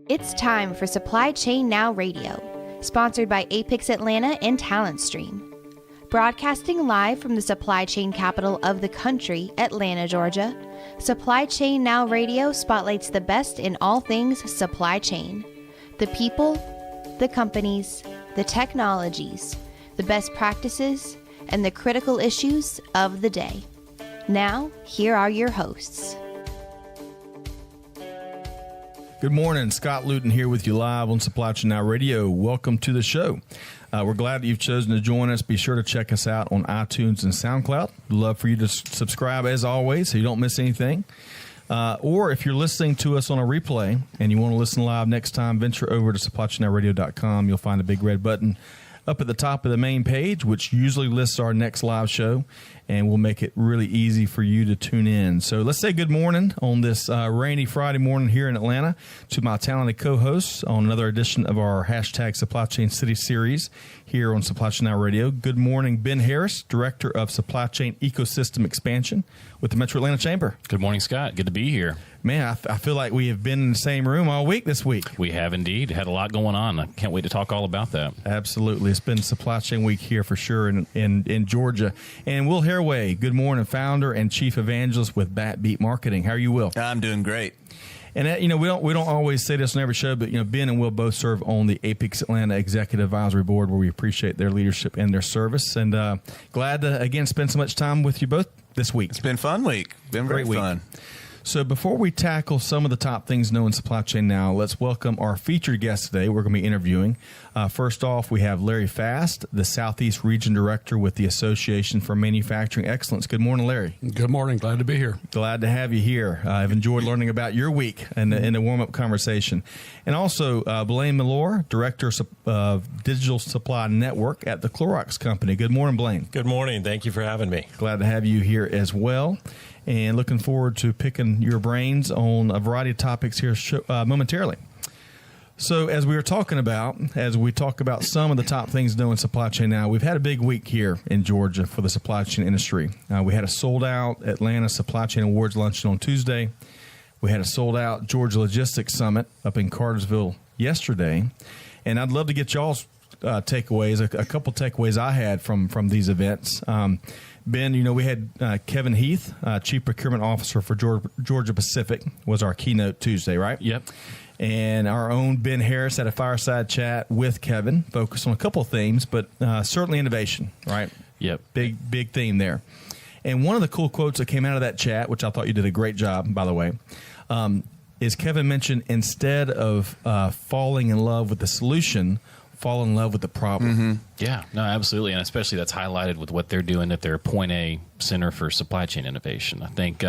It's time for Supply Chain Now Radio, sponsored by Apex Atlanta and Talent Stream. Broadcasting live from the supply chain capital of the country, Atlanta, Georgia, Supply Chain Now Radio spotlights the best in all things supply chain. The people, the companies, the technologies, the best practices, and the critical issues of the day. Now, here are your hosts. Good morning. Scott Luton here with you live on Supply Chain Now Radio. Welcome to the show. We're glad that you've chosen to join us. Be sure to check us out on iTunes and SoundCloud. We'd love for you to subscribe as always so you don't miss anything. Or if you're listening to us on a replay and you want to listen live next time, venture over to supplychainnowradio.com. You'll find a big red button up at the top of the main page, which usually lists our next live show, and we'll make it really easy for you to tune in. So let's say good morning on this rainy Friday morning here in Atlanta to my talented co-hosts on another edition of our hashtag Supply Chain City series here on Supply Chain Now Radio. Good morning, Ben Harris, Director of Supply Chain Ecosystem Expansion with the Metro Atlanta Chamber. Good morning, Scott. Good to be here. Man, I feel like we have been in the same room all week this week. We have indeed. Had a lot going on. I can't wait to talk all about that. Absolutely. It's been Supply Chain Week here for sure in Georgia. And Will Haraway, good morning, founder and chief evangelist with Backbeat Marketing. How are you, Will? I'm doing great. And we don't always say this on every show, but Ben and Will both serve on the Apex Atlanta Executive Advisory Board, where we appreciate their leadership and their service. And glad to again spend so much time with you both this week. It's been a fun week. Been very fun. So before we tackle some of the top things known in supply chain now, let's welcome our featured guest today. We're going to be interviewing. First off, we have Larry Fast, the Southeast Region Director with the Association for Manufacturing Excellence. Good morning, Larry. Good morning. Glad to be here. Glad to have you here. I've enjoyed learning about your week in the warm-up conversation. And also, Blaine Milor, Director of Digital Supply Network at the Clorox Company. Good morning, Blaine. Good morning. Thank you for having me. Glad to have you here as well. And looking forward to picking your brains on a variety of topics here momentarily. So as we talk about some of the top things known in supply chain now, we've had a big week here in Georgia for the supply chain industry. We had a sold-out Atlanta Supply Chain Awards luncheon on Tuesday. We had a sold-out Georgia Logistics Summit up in Cartersville yesterday. And I'd love to get y'all's takeaways, a couple takeaways I had from these events. Ben, we had Kevin Heath, Chief Procurement Officer for Georgia Pacific, was our keynote Tuesday, right? Yep. And our own Ben Harris had a fireside chat with Kevin, focused on a couple of themes, but certainly innovation, right? Yep. Big theme there. And one of the cool quotes that came out of that chat, which I thought you did a great job, by the way, is Kevin mentioned instead of falling in love with the solution, fall in love with the problem. Mm-hmm. Yeah, no, absolutely. And especially that's highlighted with what they're doing at their Point A Center for Supply Chain Innovation. I think,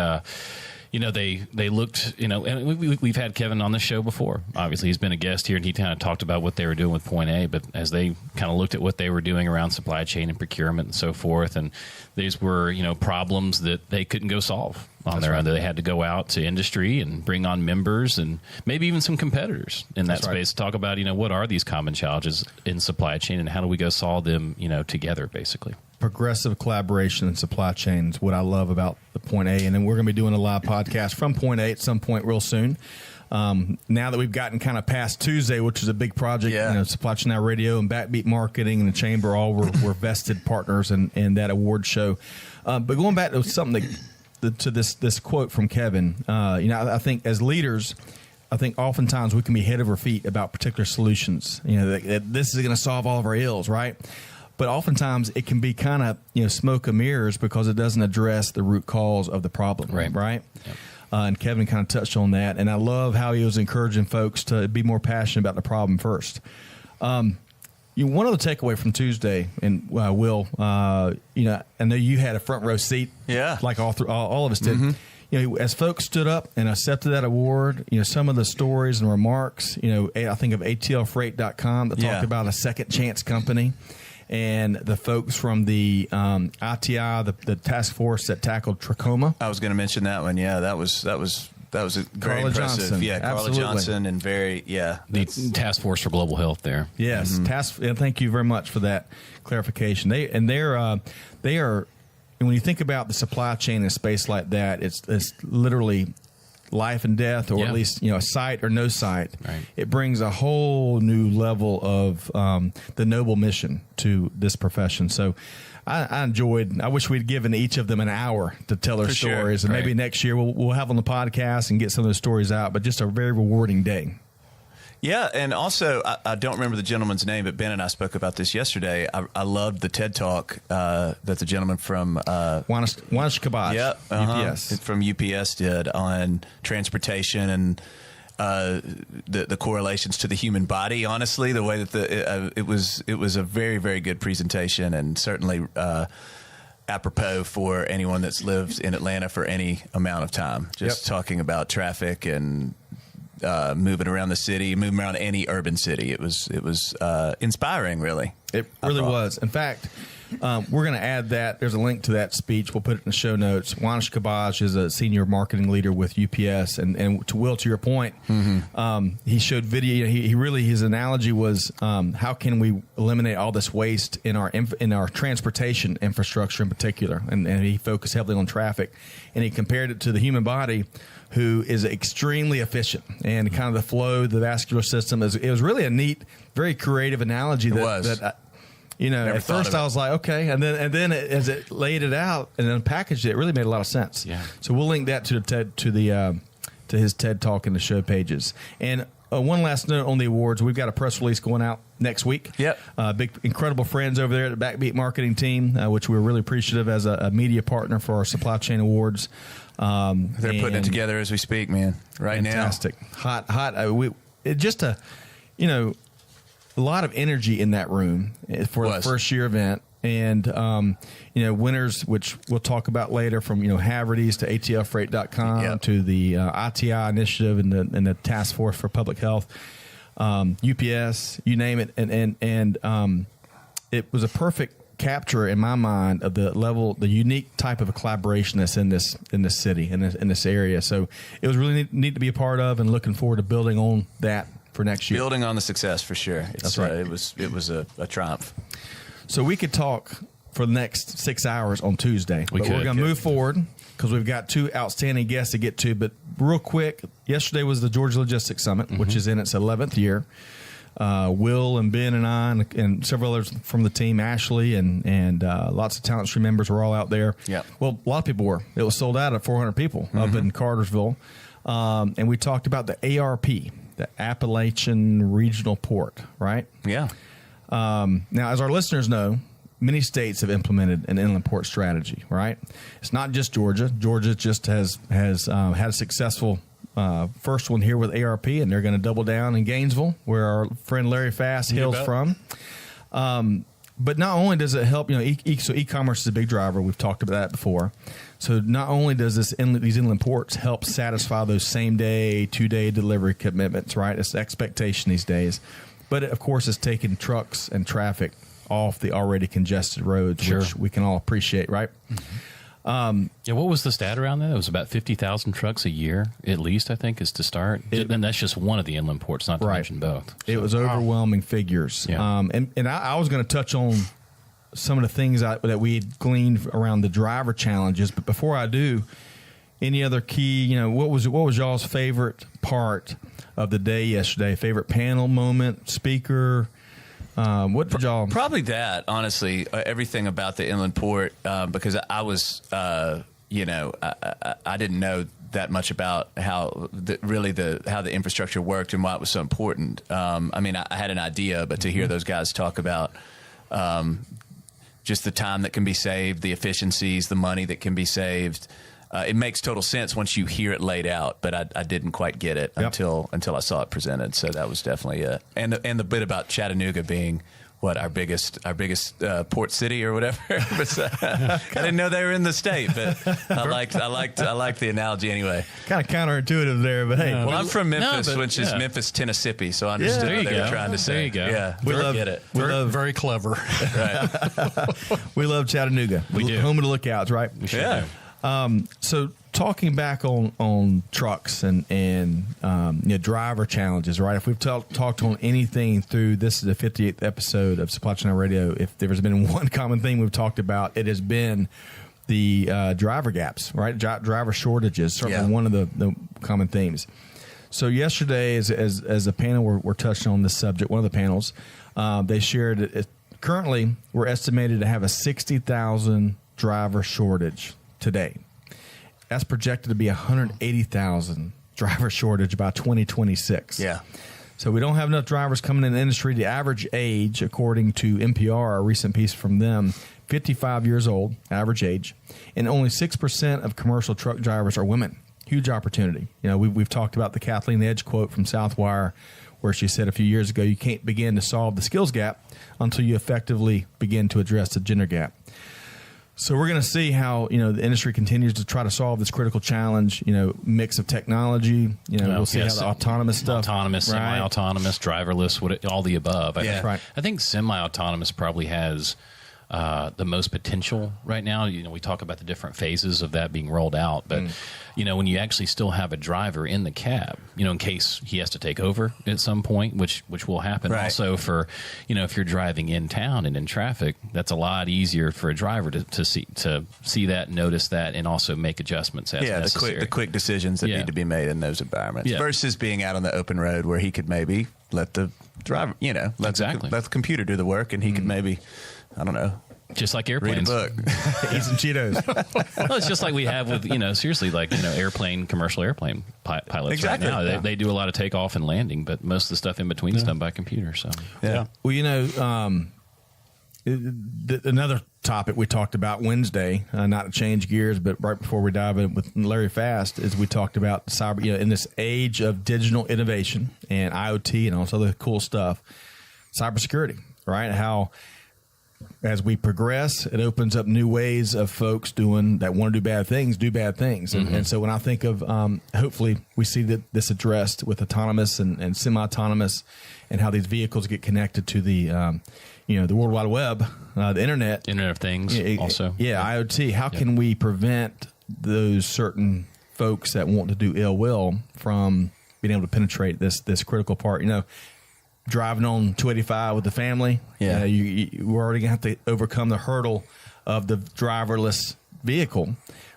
they looked, and we've had Kevin on the show before. Obviously, he's been a guest here, and he kind of talked about what they were doing with Point A. But as they kind of looked at what they were doing around supply chain and procurement and so forth, and these were, problems that they couldn't go solve on their own. They had to go out to industry and bring on members and maybe even some competitors in that space to talk about, what are these common challenges in supply chain and how do we go solve them, together, basically. Progressive collaboration in supply chain is what I love about the Point A. And then we're going to be doing a live podcast from Point A at some point real soon. Now that we've gotten kind of past Tuesday, which is a big project, Supply Chain Now Radio and Backbeat Marketing and the Chamber all were vested partners in that award show. But going back to something to this quote from Kevin, I think as leaders, oftentimes we can be head over feet about particular solutions. That this is going to solve all of our ills, right? But oftentimes it can be kind of smoke and mirrors because it doesn't address the root cause of the problem, right? Yep. And Kevin kind of touched on that, and I love how he was encouraging folks to be more passionate about the problem first. One other takeaway from Tuesday, and Will, I know you had a front row seat, like all of us did. Mm-hmm. As folks stood up and accepted that award, some of the stories and remarks, I think of ATLFreight.com that talked about a second chance company. And the folks from the ITI, the task force that tackled trachoma. I was going to mention that one. Yeah, that was very Carla impressive. Johnson. Yeah, Carla Absolutely. Johnson, and The Task Force for Global Health there. Yes, and thank you very much for that clarification. They are, and when you think about the supply chain in a space like that, it's literally life and death, or Yeah. at least sight or no sight. Right. It brings a whole new level of the noble mission to this profession. So I enjoyed. I wish we'd given each of them an hour to tell their For sure. stories, and maybe Right. next year we'll have on the podcast and get some of those stories out. But just a very rewarding day. Yeah, and also, I don't remember the gentleman's name, but Ben and I spoke about this yesterday. I loved the TED Talk that the gentleman from Wanish Kabaj, UPS. from UPS did on transportation and the correlations to the human body. Honestly, the way that it was a very, very good presentation, and certainly apropos for anyone that's lived in Atlanta for any amount of time. Just talking about traffic and moving around the city, moving around any urban city. It was inspiring, really. It really was. In fact, we're going to add that. There's a link to that speech. We'll put it in the show notes. Wanish Kabaj is a senior marketing leader with UPS. And to Will, to your point, he showed video. His analogy was how can we eliminate all this waste in our transportation infrastructure in particular. And he focused heavily on traffic. And he compared it to the human body, who is extremely efficient, and kind of the flow, the vascular system. It was really a neat, very creative analogy. At first I was like, okay, and then as it laid it out and then packaged it, it really made a lot of sense. Yeah. So we'll link that to his TED Talk in the show pages. And one last note on the awards: we've got a press release going out next week. Yep. Big, incredible friends over there at the Backbeat Marketing team, which we're really appreciative as a media partner for our Supply Chain Awards. They're putting it together as we speak, man. Right fantastic. Hot. A lot of energy in that room for the first year event. And, winners, which we'll talk about later, from, Haverty's to ATLfreight.com to the ITI initiative and the Task Force for Public Health, UPS, you name it. And it was a perfect capture in my mind of the unique type of a collaboration that's in this city, in this area. So it was really neat to be a part of, and looking forward to building on that for next year. Building on the success, for sure. That's right. It was a triumph. So we could talk for the next 6 hours on Tuesday, but we're going to move forward because we've got two outstanding guests to get to. But real quick, yesterday was the Georgia Logistics Summit, which is in its 11th year. Will and Ben and I and several others from the team, Ashley and lots of Talent Stream members were all out there. Yeah. Well, a lot of people were. It was sold out at 400 people up in Cartersville. And we talked about the ARP, the Appalachian Regional Port, right? Yeah. Now, as our listeners know, many states have implemented an inland port strategy, right? It's not just Georgia. Georgia just has had a successful first one here with ARP, and they're going to double down in Gainesville, where our friend Larry Fast hails from. But not only does it help, so e-commerce is a big driver. We've talked about that before. So not only does these inland ports help satisfy those same-day, 2-day delivery commitments, right? It's the expectation these days. But, of course, it's taking trucks and traffic off the already congested roads, which we can all appreciate, right? What was the stat around that? It was about 50,000 trucks a year, at least, I think, is to start. And that's just one of the inland ports, not to mention both. It was overwhelming figures. Yeah. And I was going to touch on some of the things that we had gleaned around the driver challenges. But before I do, any other key, what was y'all's favorite part of the day yesterday? Favorite panel moment, speaker? What did y'all? Probably that, honestly, everything about the inland port, because I was, I didn't know that much about how the infrastructure worked and why it was so important. I had an idea, but to hear those guys talk about just the time that can be saved, the efficiencies, the money that can be saved. It makes total sense once you hear it laid out, but I didn't quite get it until I saw it presented. So that was definitely it. And the bit about Chattanooga being our biggest port city or whatever. I didn't know they were in the state, but I liked the analogy anyway. Kind of counterintuitive there, but hey. Well, I'm from Memphis, which is Memphis, Tennessee, so I understood what they were trying to say. There you go. Yeah, we get it. Very clever. Right. We love Chattanooga. We do. Home of the Lookouts, right? We sure Yeah. do. So talking back on trucks and driver challenges, right? If we've talked on anything through this is the 58th episode of Supply Chain Radio, if there's been one common thing we've talked about, it has been the driver gaps, right? Driver shortages. Certainly one of the common themes. So yesterday, as a panel, we're touching on this subject. One of the panels, they shared it. Currently, we're estimated to have a 60,000 driver shortage today. That's projected to be 180,000 driver shortage by 2026. Yeah. So we don't have enough drivers coming in the industry. The average age, according to NPR, a recent piece from them, 55 years old, average age, and only 6% of commercial truck drivers are women. Huge opportunity. You know, we've talked about the Kathleen Edge quote from Southwire, where she said a few years ago, you can't begin to solve the skills gap until you effectively begin to address the gender gap. So we're going to see how, you know, the industry continues to try to solve this critical challenge, you know, mix of technology. You know, we'll see how the autonomous stuff. Autonomous, right? semi-autonomous, driverless, all the above. Yeah. Right. I think semi-autonomous probably has the most potential right now. You know, we talk about the different phases of that being rolled out, but you know, when you actually still have a driver in the cab, you know, in case he has to take over at some point, which will happen. Right. Also, for, you know, if you're driving in town and in traffic, that's a lot easier for a driver to see that, notice that, and also make adjustments as necessary. The quick decisions that need to be made in those environments versus being out on the open road where he could maybe let the driver, you know, let the computer do the work, and he could maybe, I don't know, just like read a airplanes. book. Eat some Cheetos. Well, it's just like we have with, you know, seriously, like, you know, commercial airplane pilots Exactly. right now. They do a lot of takeoff and landing, but most of the stuff in between is done by computer. So Yeah. Well, you know, another topic we talked about Wednesday, not to change gears, but right before we dive in with Larry Fast, is we talked about cyber, you know, in this age of digital innovation and IoT and all this other cool stuff, cybersecurity, right? How as we progress, it opens up new ways of folks doing that want to do bad things. And so when I think of, hopefully we see that this addressed with autonomous and semi-autonomous, and how these vehicles get connected to the, you know, the World Wide Web, the Internet Internet of Things also. Yeah, IoT. How can we prevent those certain folks that want to do ill will from being able to penetrate this critical part? You know, driving on 285 with the family, we're already going to have to overcome the hurdle of the driverless vehicle.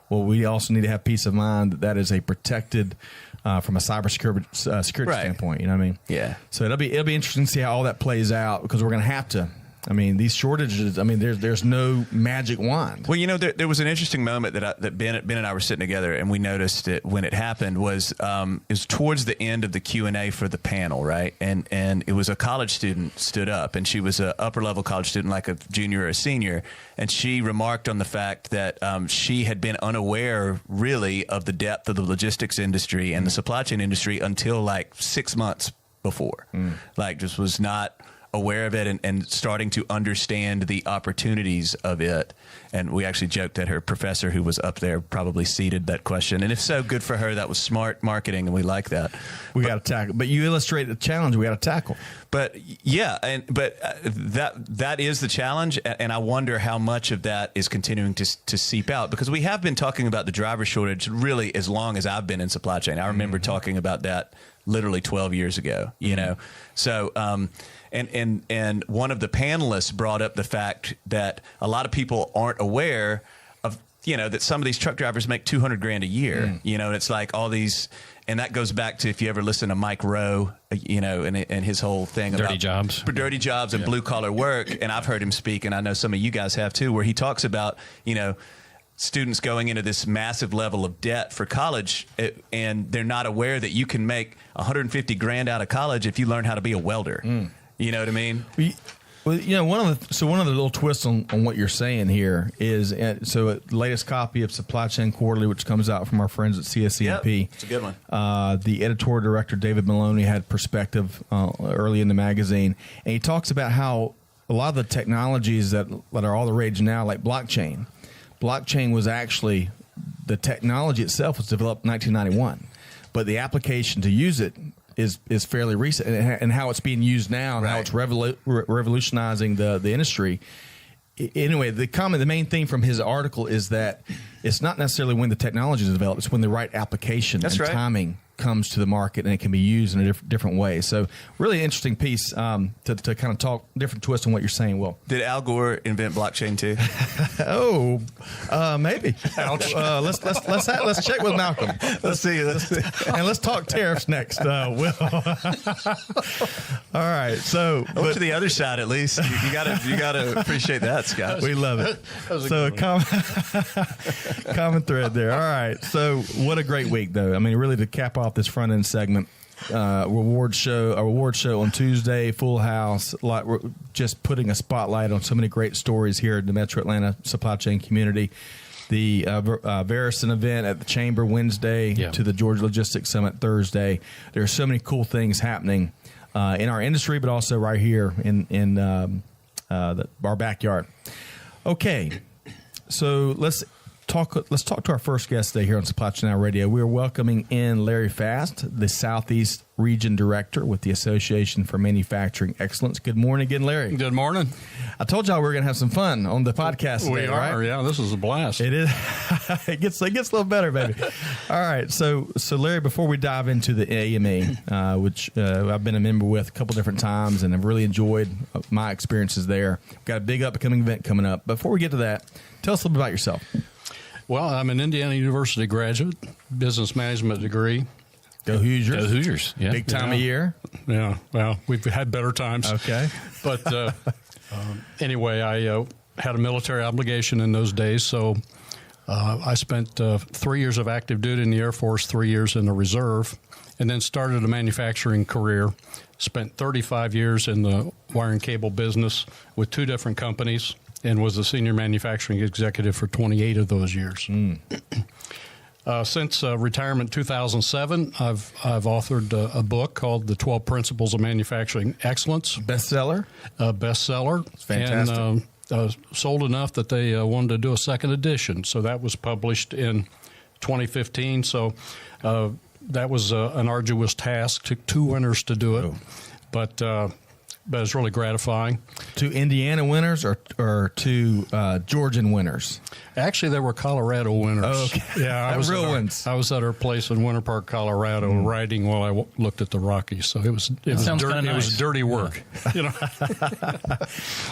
Well, we also need to have peace of mind that that is a protected from a cybersecurity security standpoint. You know what I mean? Yeah. So it'll be interesting to see how all that plays out, because we're going to have to. I mean, these shortages. I mean, there's no magic wand. Well, you know, there was an interesting moment that Ben and I were sitting together, and we noticed it when it happened. Was towards the end of the Q&A for the panel, right? And it was a college student stood up, and she was an upper level college student, like a junior or a senior, and she remarked on the fact that she had been unaware, really, of the depth of the logistics industry and the supply chain industry until like 6 months before. Like, just was not aware of it and starting to understand the opportunities of it. And we actually joked that her professor, who was up there, probably seeded that question. And if so, good for her. That was smart marketing, and we like that. We got to tackle. But you illustrate the challenge we got to tackle. But yeah, that is the challenge, and I wonder how much of that is continuing to seep out, because we have been talking about the driver shortage really as long as I've been in supply chain. I remember talking about that literally 12 years ago. You know, so and one of the panelists brought up the fact that a lot of people aren't aware of, you know, that some of these truck drivers make $200,000 a year. You know, and it's like all these. And that goes back to, if you ever listen to Mike Rowe, you know, and his whole thing Dirty about dirty jobs and blue collar work. And I've heard him speak, and I know some of you guys have too, where he talks about, you know, students going into this massive level of debt for college, and they're not aware that you can make $150,000 out of college if you learn how to be a welder. You know what I mean? Well, you know, one of the little twists on what you're saying here is, the latest copy of Supply Chain Quarterly, which comes out from our friends at CSCMP. Yep, it's a good one. The editorial director, David Maloney, had perspective early in the magazine, and he talks about how a lot of the technologies that are all the rage now, like blockchain. Blockchain was actually, the technology itself was developed in 1991, but the application to use it is fairly recent, and how it's being used now, and how it's revolutionizing the industry. Anyway, the main theme from his article is that it's not necessarily when the technology is developed; it's when the right application timing comes to the market and it can be used in a different way. So really interesting piece to kind of talk different twist on what you're saying. Well, Did Al Gore invent blockchain too? Maybe. Ouch. Let's check with Malcolm. Let's see. And let's talk tariffs next. Will. All right. So I went to the other side at least. You gotta appreciate that, Scott. we love it. So common thread there. All right. So what a great week, though. I mean, really to cap off this front end segment, reward show on Tuesday, full house. We're just putting a spotlight on so many great stories here in the Metro Atlanta supply chain community. The Verison event at the Chamber Wednesday to the Georgia Logistics Summit Thursday. There are so many cool things happening in our industry, but also right here in our backyard. Okay, so let's talk to our first guest today here on Supply Chain Now Radio. We are welcoming in Larry Fast, the Southeast Region Director with the Association for Manufacturing Excellence. Good morning again, Larry. Good morning. I told y'all we were going to have some fun on the podcast today, We are, right? yeah. This is a blast. It is. It gets a little better, baby. All right. So Larry, before we dive into the AME, which I've been a member with a couple different times and I've really enjoyed my experiences there. We've got a big up-and-coming event coming up. Before we get to that, tell us a little bit about yourself. Well, I'm an Indiana University graduate, business management degree. Go Hoosiers. Go Hoosiers. Yeah. Big time of year. Yeah, well, we've had better times. Okay. But anyway, I had a military obligation in those days, so I spent 3 years of active duty in the Air Force, 3 years in the Reserve, and then started a manufacturing career. Spent 35 years in the wire and cable business with 2 different companies, and was a senior manufacturing executive for 28 of those years. Since retirement in 2007, I've authored a book called The 12 Principles of Manufacturing Excellence. Bestseller? Bestseller. It's fantastic. And sold enough that they wanted to do a second edition. So that was published in 2015. So that was an arduous task. Took 2 winters to do it. Oh. But it's really gratifying. 2 Indiana winners or 2 Georgian winners? Actually, they were Colorado winners. Oh, okay. Yeah, I was real at ones. I was at our place in Winter Park, Colorado, riding while I looked at the Rockies. So it was sounds dirty. kinda It was nice. dirty work. You know.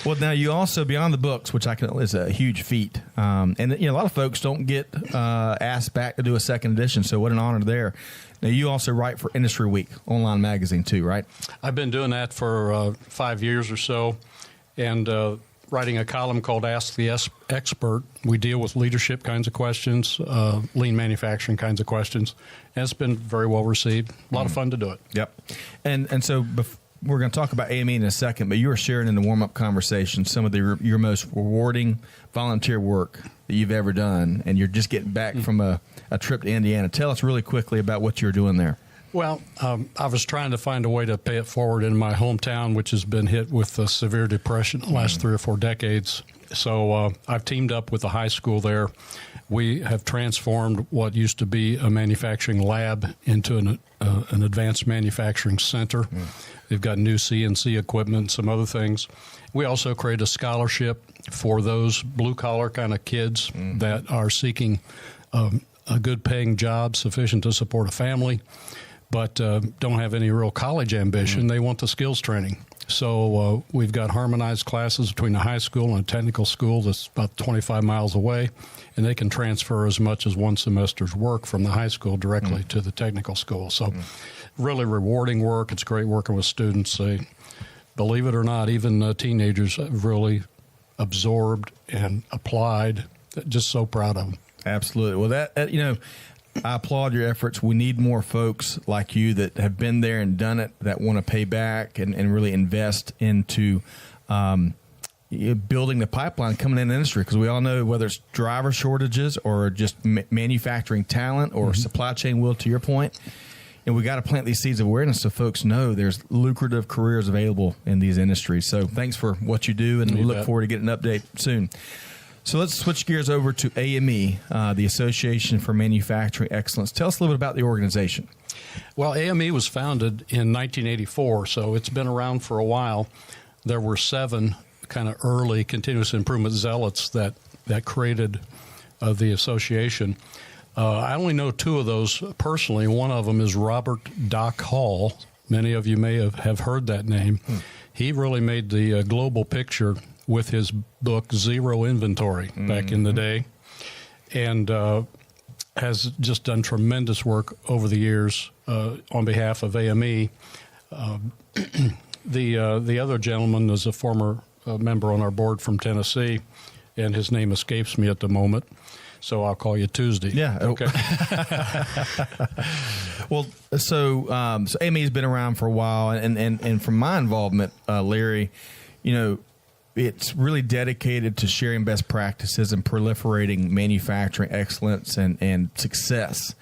Well, now you also, beyond the books, which is a huge feat, and a lot of folks don't get asked back to do a second edition, so what an honor there. Now, you also write for Industry Week online magazine too, right? I've been doing that for 5 years or so, and writing a column called Ask the Expert. We deal with leadership kinds of questions, lean manufacturing kinds of questions, and it's been very well received. A lot of fun to do it. Yep. And so we're going to talk about AME in a second, but you were sharing in the warm-up conversation some of your most rewarding volunteer work that you've ever done, and you're just getting back from a trip to Indiana. Tell us really quickly about what you're doing there. Well, I was trying to find a way to pay it forward in my hometown, which has been hit with a severe depression the last 3 or 4 decades. So I've teamed up with the high school there. We have transformed what used to be a manufacturing lab into an advanced manufacturing center. They've got new CNC equipment, some other things. We also create a scholarship for those blue-collar kind of kids that are seeking a good paying job sufficient to support a family, but don't have any real college ambition. They want the skills training. So we've got harmonized classes between the high school and a technical school that's about 25 miles away, and they can transfer as much as 1 semester's work from the high school directly to the technical school. So really rewarding work. It's great working with students. Believe it or not, even teenagers have really absorbed and applied. Just so proud of them. Absolutely. Well, that I applaud your efforts. We need more folks like you that have been there and done it, that want to pay back and really invest into building the pipeline coming in the industry, because we all know whether it's driver shortages or just manufacturing talent or supply chain will, to your point. And we got to plant these seeds of awareness so folks know there's lucrative careers available in these industries. So thanks for what you do, and we look forward to getting an update soon. So let's switch gears over to AME, the Association for Manufacturing Excellence. Tell us a little bit about the organization. Well, AME was founded in 1984, so it's been around for a while. There were 7 kind of early continuous improvement zealots that created the association. I only know two of those personally. One of them is Robert Doc Hall. Many of you may have heard that name. He really made the global picture with his book Zero Inventory back in the day, and has just done tremendous work over the years on behalf of AME. The other gentleman is a former member on our board from Tennessee, and his name escapes me at the moment. So I'll call you Tuesday. Yeah. Okay. Well, so AME's been around for a while, and from my involvement, Larry, it's really dedicated to sharing best practices and proliferating manufacturing excellence and success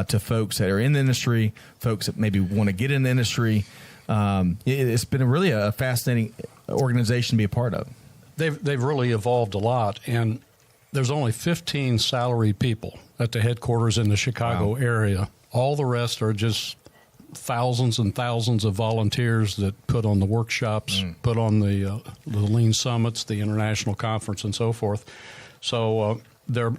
to folks that are in the industry, folks that maybe want to get in the industry. It's been really a fascinating organization to be a part of. They've really evolved a lot, and there's only 15 salaried people at the headquarters in the Chicago area. All the rest are just thousands and thousands of volunteers that put on the workshops, put on the Lean Summits, the International Conference, and so forth. So their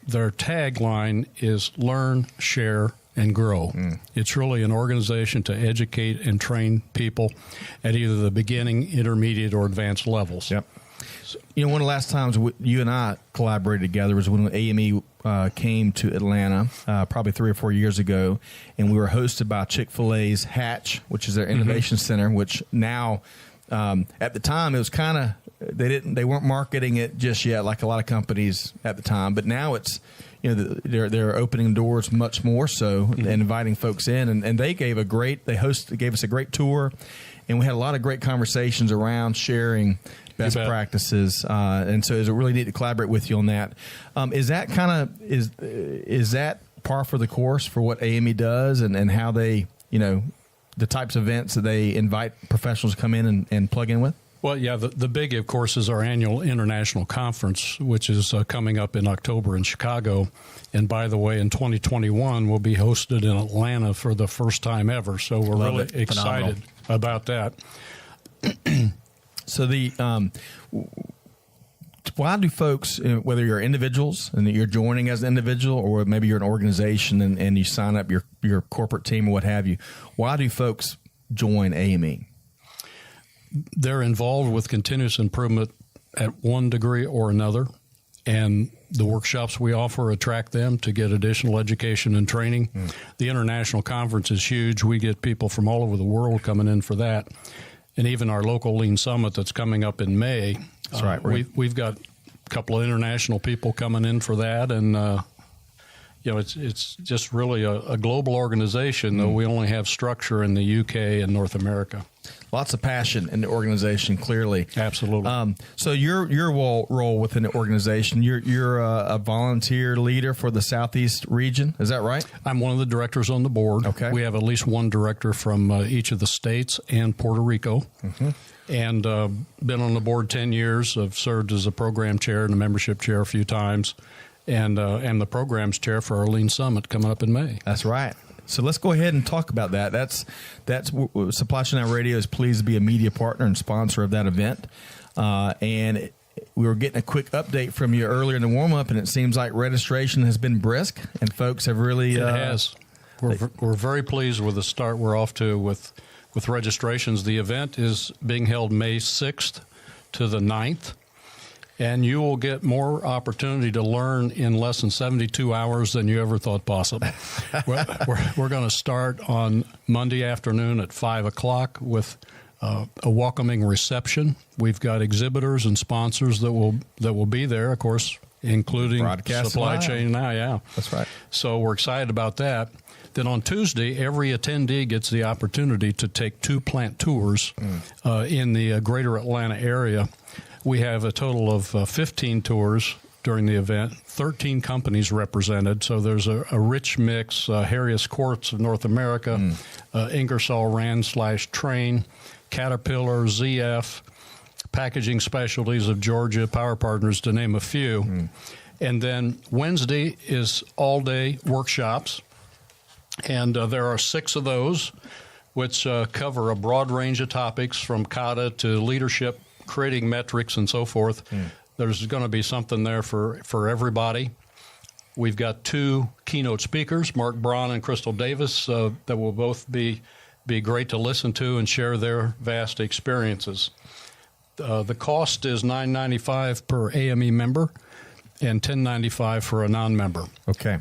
tagline is learn, share, and grow. It's really an organization to educate and train people at either the beginning, intermediate, or advanced levels. Yep. One of the last times you and I collaborated together was when AME came to Atlanta, probably 3 or 4 years ago, and we were hosted by Chick-fil-A's Hatch, which is their innovation center. Which now, at the time, it was kind of they weren't marketing it just yet, like a lot of companies at the time. But now it's they're opening doors much more so and inviting folks in, and they gave us a great tour, and we had a lot of great conversations around sharing best practices, and so it's really neat to collaborate with you on that. Is that is that par for the course for what AME does, and how they, the types of events that they invite professionals to come in and plug in with? Well, yeah, the big, of course, is our annual international conference, which is coming up in October in Chicago. And by the way, in 2021, we'll be hosted in Atlanta for the first time ever. So we're really excited about that. So why do folks, whether you're individuals and you're joining as an individual, or maybe you're an organization and you sign up your corporate team or what have you, why do folks join AME? They're involved with continuous improvement at one degree or another, and the workshops we offer attract them to get additional education and training. The international conference is huge. We get people from all over the world coming in for that. And even our local Lean Summit that's coming up in May. That's right. We've got a couple of international people coming in for that, and it's just really a global organization, though we only have structure in the UK and North America. Lots of passion in the organization, clearly. Absolutely. So your role within the organization, you're a volunteer leader for the Southeast region. Is that right? I'm one of the directors on the board. Okay. We have at least one director from each of the states and Puerto Rico. And been on the board 10 years. I've served as a program chair and a membership chair a few times. And the programs chair for our Lean Summit coming up in May. That's right. So let's go ahead and talk about that. That's Supply Chain Now Radio is pleased to be a media partner and sponsor of that event. And we were getting a quick update from you earlier in the warm-up, and it seems like registration has been brisk, and folks have really... It has. We're very pleased with the start we're off to with registrations. The event is being held May 6th to the 9th. And you will get more opportunity to learn in less than 72 hours than you ever thought possible. We're going to start on Monday afternoon at 5 o'clock with a welcoming reception. We've got exhibitors and sponsors that will be there, of course, including Supply Chain Now. Yeah, that's right. So we're excited about that. Then on Tuesday, every attendee gets the opportunity to take 2 plant tours in the greater Atlanta area. We have a total of 15 tours during the event, 13 companies represented. So there's a rich mix, Harrius Quartz of North America, Ingersoll Rand / Train, Caterpillar, ZF, Packaging Specialties of Georgia, Power Partners, to name a few. And then Wednesday is all-day workshops, and there are 6 of those, which cover a broad range of topics from kata to leadership, creating metrics, and so forth. There's going to be something there for everybody. We've got 2 keynote speakers, Mark Braun and Crystal Davis, that will both be great to listen to and share their vast experiences. The cost is $9.95 per AME member and $10.95 for a non-member. Okay.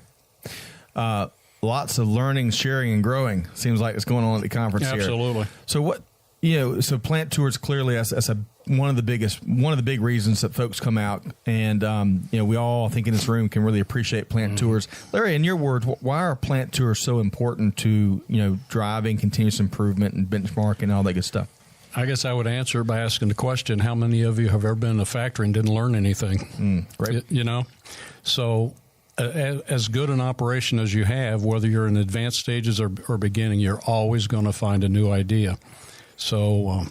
Lots of learning, sharing, and growing seems like it's going on at the conference here. Absolutely. So what, so plant tours clearly as one of the big reasons that folks come out, and we all, I think in this room, can really appreciate plant tours. Larry, in your words, why are plant tours so important to driving continuous improvement and benchmarking and all that good stuff? I guess I would answer by asking the question: how many of you have ever been in a factory and didn't learn anything? Great. So as good an operation as you have, whether you're in advanced stages or beginning, you're always going to find a new idea. So,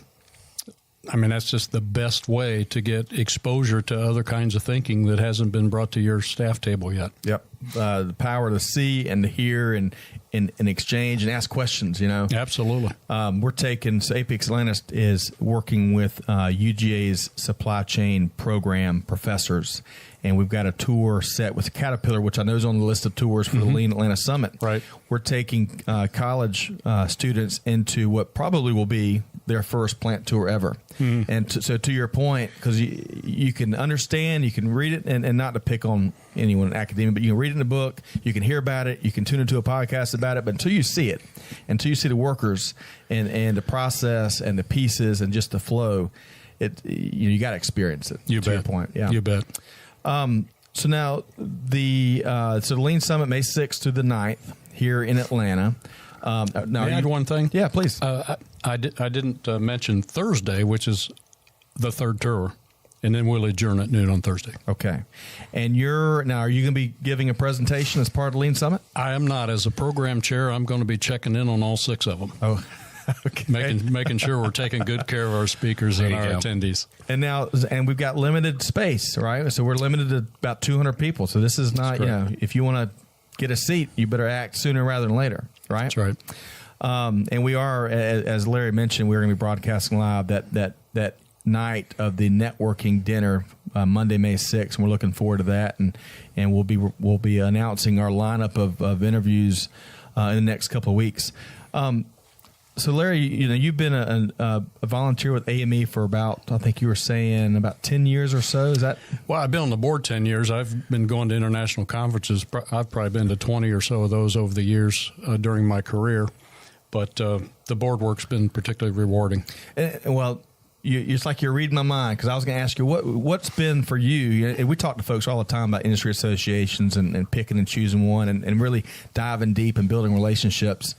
that's just the best way to get exposure to other kinds of thinking that hasn't been brought to your staff table yet. Yep. The power to see and to hear and exchange and ask questions, Absolutely. We're taking, so Apex Atlanta is working with UGA's supply chain program professors, and we've got a tour set with Caterpillar, which I know is on the list of tours for the Lean Atlanta Summit. Right. We're taking college students into what probably will be their first plant tour ever. And so to your point, because you can understand, you can read it, and not to pick on anyone in academia, but you can read it in a book, you can hear about it, you can tune into a podcast about it, but until you see it, until you see the workers and the process and the pieces and just the flow, you got to experience it. You to bet. Your point, yeah. You bet. So now the Lean Summit, May 6th through the 9th here in Atlanta. Now, May I add one thing? Yeah, please. I didn't mention Thursday, which is the third tour, and then we'll adjourn at noon on Thursday. Okay. And are you going to be giving a presentation as part of Lean Summit? I am not. As a program chair, I'm going to be checking in on all 6 of them. Oh, okay. Making sure we're taking good care of our speakers and our attendees. And we've got limited space, right? So we're limited to about 200 people. So this is not, if you want to get a seat, you better act sooner rather than later, right? That's right. And we are, as Larry mentioned, we're going to be broadcasting live that night of the networking dinner, Monday, May 6th. And we're looking forward to that, and we'll be announcing our lineup of interviews in the next couple of weeks. So Larry, you've been a volunteer with AME for about, I think you were saying, about 10 years or so. Is that? Well, I've been on the board 10 years. I've been going to international conferences. I've probably been to 20 or so of those over the years during my career. But the board work's been particularly rewarding. Well, it's like you're reading my mind, because I was going to ask you what's been for you. We talk to folks all the time about industry associations and picking and choosing one and really diving deep and building relationships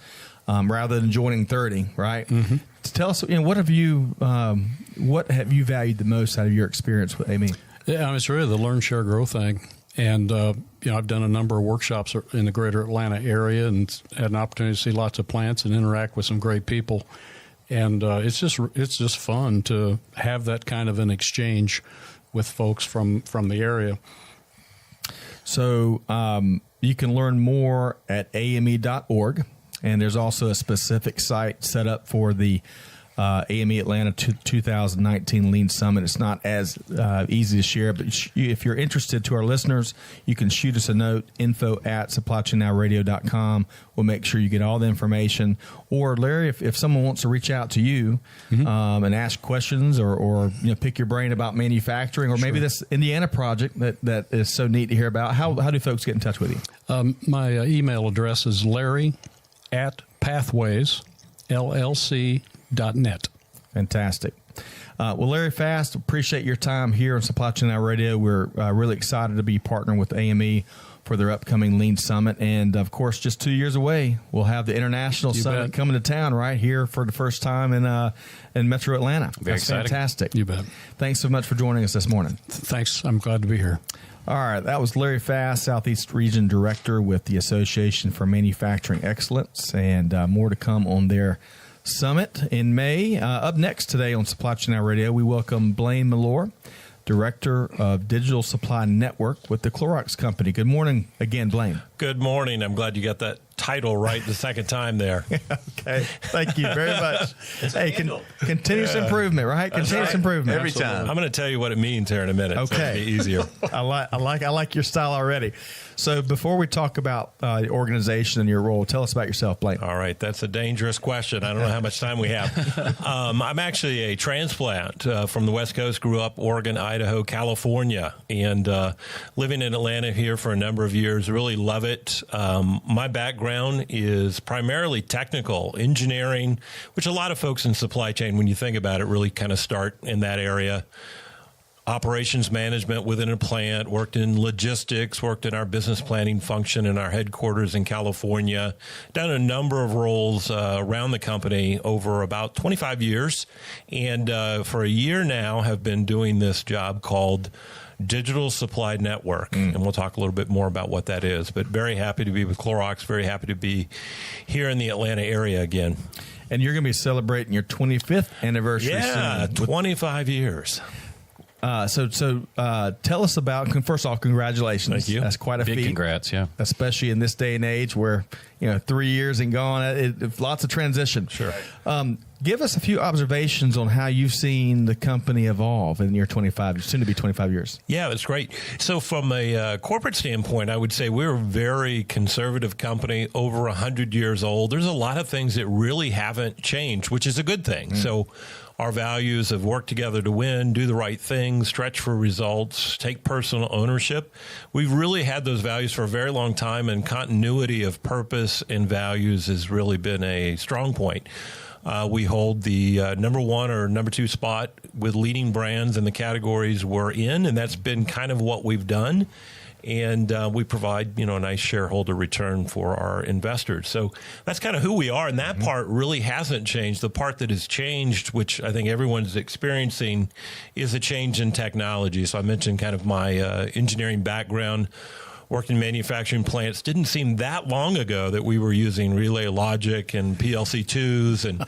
rather than joining 30, right? Mm-hmm. Tell us, what have you valued the most out of your experience with AME? Yeah, it's really the learn, share, grow thing. And, I've done a number of workshops in the greater Atlanta area and had an opportunity to see lots of plants and interact with some great people. And it's just fun to have that kind of an exchange with folks from the area. So you can learn more at ame.org. And there's also a specific site set up for the AME Atlanta 2019 Lean Summit. It's not as easy to share, but if you're interested, to our listeners, you can shoot us a note, info@supplychainnowradio.com. We'll make sure you get all the information. Or Larry, if someone wants to reach out to you and ask questions or pick your brain about manufacturing, or maybe this Indiana project that is so neat to hear about, how do folks get in touch with you? My email address is larry@pathwaysllc.net. Fantastic. Well, Larry Fast, appreciate your time here on Supply Chain Now Radio. We're really excited to be partnering with AME for their upcoming Lean Summit. And, of course, just 2 years away, we'll have the International Summit coming to town right here for the first time in Metro Atlanta. Very exciting. Fantastic. You bet. Thanks so much for joining us this morning. Thanks. I'm glad to be here. All right. That was Larry Fast, Southeast Region Director with the Association for Manufacturing Excellence, and more to come on their summit in May. Up next today on Supply Chain Now Radio, we welcome Blaine Mellor, Director of Digital Supply Network with the Clorox Company. Good morning again, Blaine. Good morning. I'm glad you got that title right the second time there. Okay, thank you very much. Hey, continuous improvement, right? Continuous improvement Every time. I'm going to tell you what it means here in a minute. So Okay. it'll be easier. I like your style already. So before we talk about the organization and your role, tell us about yourself, Blaine. All right, that's a dangerous question. I don't know how much time we have. I'm actually a transplant from the West Coast. Grew up Oregon, Idaho, California, and living in Atlanta here for a number of years. Really love it. My background is primarily technical engineering, which a lot of folks in supply chain, when you think about it, really kind of start in that area. Operations management within a plant, worked in logistics, worked in our business planning function in our headquarters in California, done a number of roles around the company over about 25 years. And for a year now have been doing this job called Digital Supply Network. And we'll talk a little bit more about what that is. But very happy to be with Clorox, very happy to be here in the Atlanta area again. And you're going to be celebrating your 25th anniversary Yeah, soon. 25 years. So tell us about, first off, congratulations. Thank you. That's quite a Big feat. congrats, yeah. Especially in this day and age where, 3 years and gone, lots of transition. Sure. Give us a few observations on how you've seen the company evolve in your soon to be 25 years. Yeah, that's great. So from a corporate standpoint, I would say we're a very conservative company, over 100 years old. There's a lot of things that really haven't changed, which is a good thing. So our values of work together to win, do the right thing, stretch for results, take personal ownership. We've really had those values for a very long time, and continuity of purpose and values has really been a strong point. We hold the number one or number two spot with leading brands in the categories we're in, and that's been kind of what we've done. And we provide, a nice shareholder return for our investors. So that's kind of who we are, and that part really hasn't changed. The part that has changed, which I think everyone's experiencing, is a change in technology. So I mentioned kind of my engineering background. Worked in manufacturing plants. Didn't seem that long ago that we were using relay logic and PLC2s,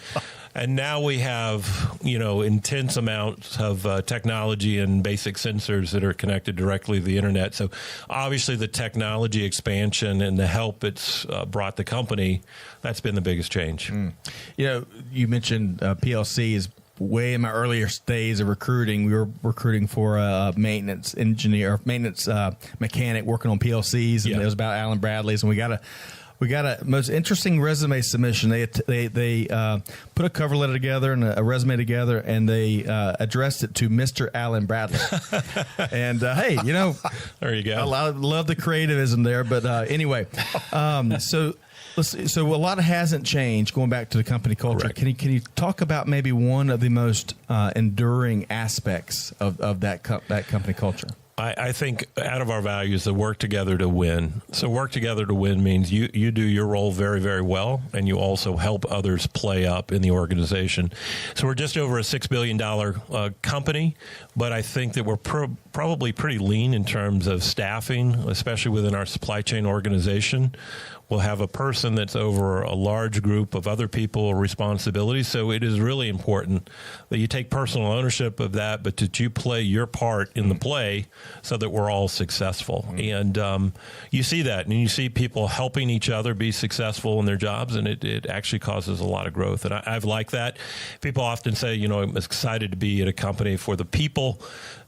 and now we have intense amounts of technology and basic sensors that are connected directly to the internet. So obviously the technology expansion and the help it's brought the company, that's been the biggest change. You mentioned PLCs. Way in my earlier days of recruiting, we were recruiting for a maintenance engineer, maintenance mechanic working on PLCs, and it was about Allen Bradley's, and we got a most interesting resume submission. They put a cover letter together and a resume together, and they addressed it to Mr. Allen Bradley. And hey, There you go. I love the creativism there. But anyway, So a lot hasn't changed. Going back to the company culture, Correct. can you talk about maybe one of the most enduring aspects of that company culture? I think out of our values, the work together to win. So work together to win means you do your role very, very well, and you also help others play up in the organization. So we're just over a $6 billion company, but I think that we're probably pretty lean in terms of staffing, especially within our supply chain organization. We'll have a person that's over a large group of other people or responsibilities. So it is really important that you take personal ownership of that, but that you play your part in the play so that we're all successful. And you see that, and you see people helping each other be successful in their jobs, and it actually causes a lot of growth. And I've liked that. People often say, I'm excited to be at a company for the people.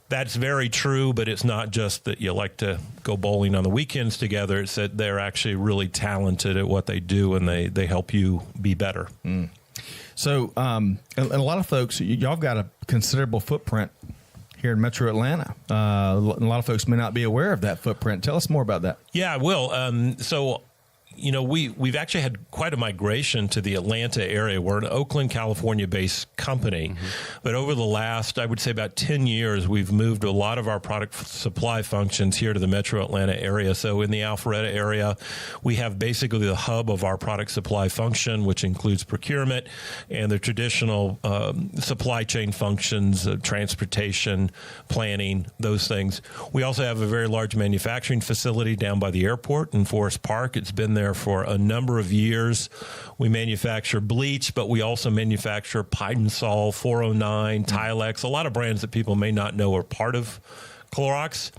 That's very true, but it's not just that you like to go bowling on the weekends together. It's that they're actually really talented at what they do, and they help you be better. So and a lot of folks, y'all have got a considerable footprint here in Metro Atlanta. A lot of folks may not be aware of that footprint. Tell us more about that. Yeah, I will. We've actually had quite a migration to the Atlanta area. We're an Oakland, California-based company. But over the last, I would say about 10 years, we've moved a lot of our product supply functions here to the Metro Atlanta area. So in the Alpharetta area, we have basically the hub of our product supply function, which includes procurement and the traditional supply chain functions, transportation, planning, those things. We also have a very large manufacturing facility down by the airport in Forest Park. It's been there for a number of years. We manufacture bleach, but we also manufacture Pine-Sol, 409, Tilex, a lot of brands that people may not know are part of Clorox.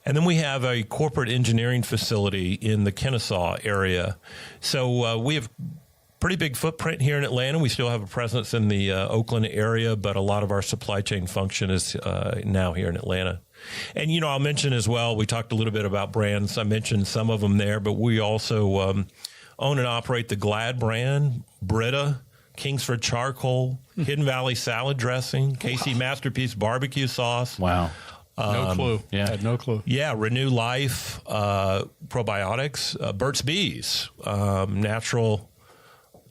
And then we have a corporate engineering facility in the Kennesaw area. So we have pretty big footprint here in Atlanta. We still have a presence in the Oakland area, but a lot of our supply chain function is now here in Atlanta. And, I'll mention as well, we talked a little bit about brands. I mentioned some of them there, but we also own and operate the Glad brand, Brita, Kingsford Charcoal, Hidden Valley Salad Dressing, KC Masterpiece Barbecue Sauce. Wow. No clue. Yeah. Had no clue. Yeah, Renew Life, probiotics, Burt's Bees, natural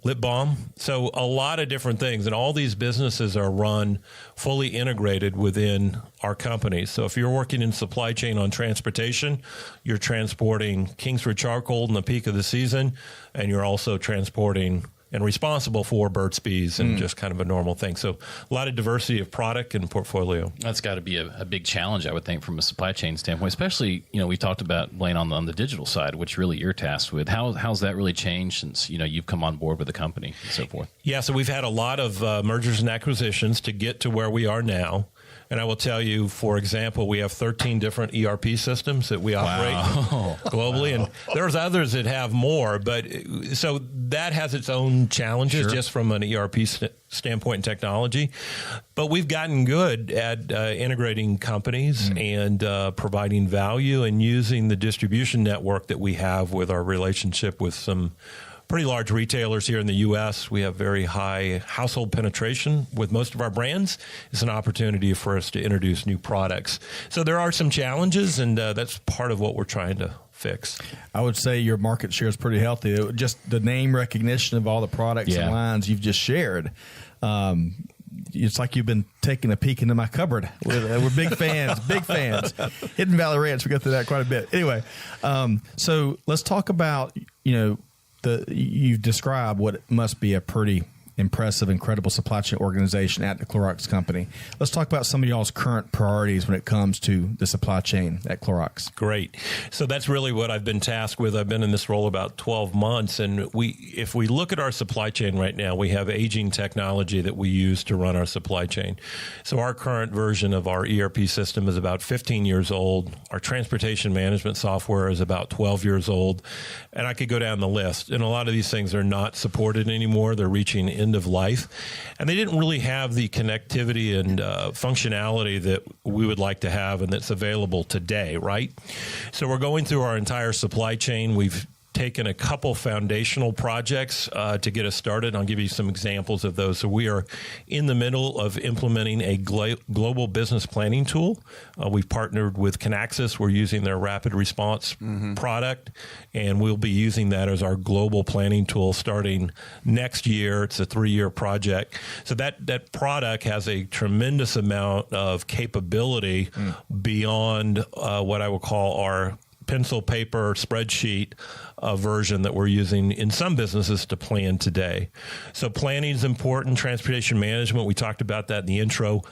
lip balm. So a lot of different things. And all these businesses are run fully integrated within our company. So if you're working in supply chain on transportation, you're transporting Kingsford Charcoal in the peak of the season, and you're also transporting and responsible for Burt's Bees and just kind of a normal thing. So a lot of diversity of product and portfolio. That's got to be a big challenge, I would think, from a supply chain standpoint, especially, we talked about, Blaine, on the digital side, which really you're tasked with. How's that really changed since, you've come on board with the company and so forth? Yeah, so we've had a lot of mergers and acquisitions to get to where we are now. And I will tell you, for example, we have 13 different ERP systems that we operate globally. And there's others that have more. But so that has its own challenges just from an ERP standpoint and technology. But we've gotten good at integrating companies and providing value and using the distribution network that we have with our relationship with some pretty large retailers here in the U.S. We have very high household penetration with most of our brands. It's an opportunity for us to introduce new products. So there are some challenges, and that's part of what we're trying to fix. I would say your market share is pretty healthy. Just the name recognition of all the products and lines you've just shared. It's like you've been taking a peek into my cupboard. We're big fans, big fans. Hidden Valley Ranch, we go through that quite a bit. Anyway, so let's talk about, you've described what must be a pretty impressive, incredible supply chain organization at the Clorox company. Let's talk about some of y'all's current priorities when it comes to the supply chain at Clorox. Great. So that's really what I've been tasked with. I've been in this role about 12 months. And if we look at our supply chain right now, we have aging technology that we use to run our supply chain. So our current version of our ERP system is about 15 years old. Our transportation management software is about 12 years old. And I could go down the list. And a lot of these things are not supported anymore. They're reaching end of life. And they didn't really have the connectivity and functionality that we would like to have and that's available today, right? So we're going through our entire supply chain. We've taken a couple foundational projects to get us started. I'll give you some examples of those. So we are in the middle of implementing a global business planning tool. We've partnered with Kinaxis. We're using their rapid response product, and we'll be using that as our global planning tool starting next year. It's a 3-year project. So that product has a tremendous amount of capability beyond what I would call our pencil paper spreadsheet version that we're using in some businesses to plan today. So planning is important. Transportation management, we talked about that in the intro.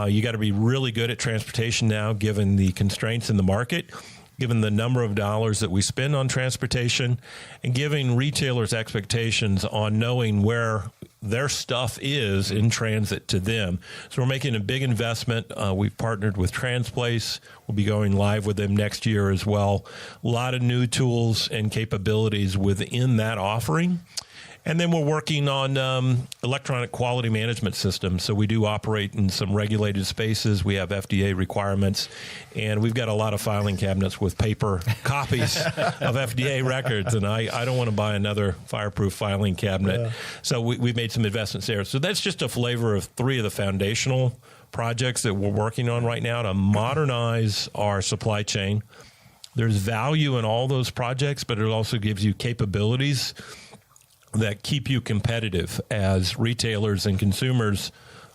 You got to be really good at transportation now, given the constraints in the market, given the number of dollars that we spend on transportation, and giving retailers expectations on knowing where their stuff is in transit to them. So we're making a big investment. We've partnered with Transplace. We'll be going live with them next year as well. A lot of new tools and capabilities within that offering. And then we're working on electronic quality management systems. So we do operate in some regulated spaces. We have FDA requirements, and we've got a lot of filing cabinets with paper copies of FDA records. And I don't want to buy another fireproof filing cabinet. Yeah. So we've made some investments there. So that's just a flavor of 3 of the foundational projects that we're working on right now to modernize our supply chain. There's value in all those projects, but it also gives you capabilities that keep you competitive as retailers and consumers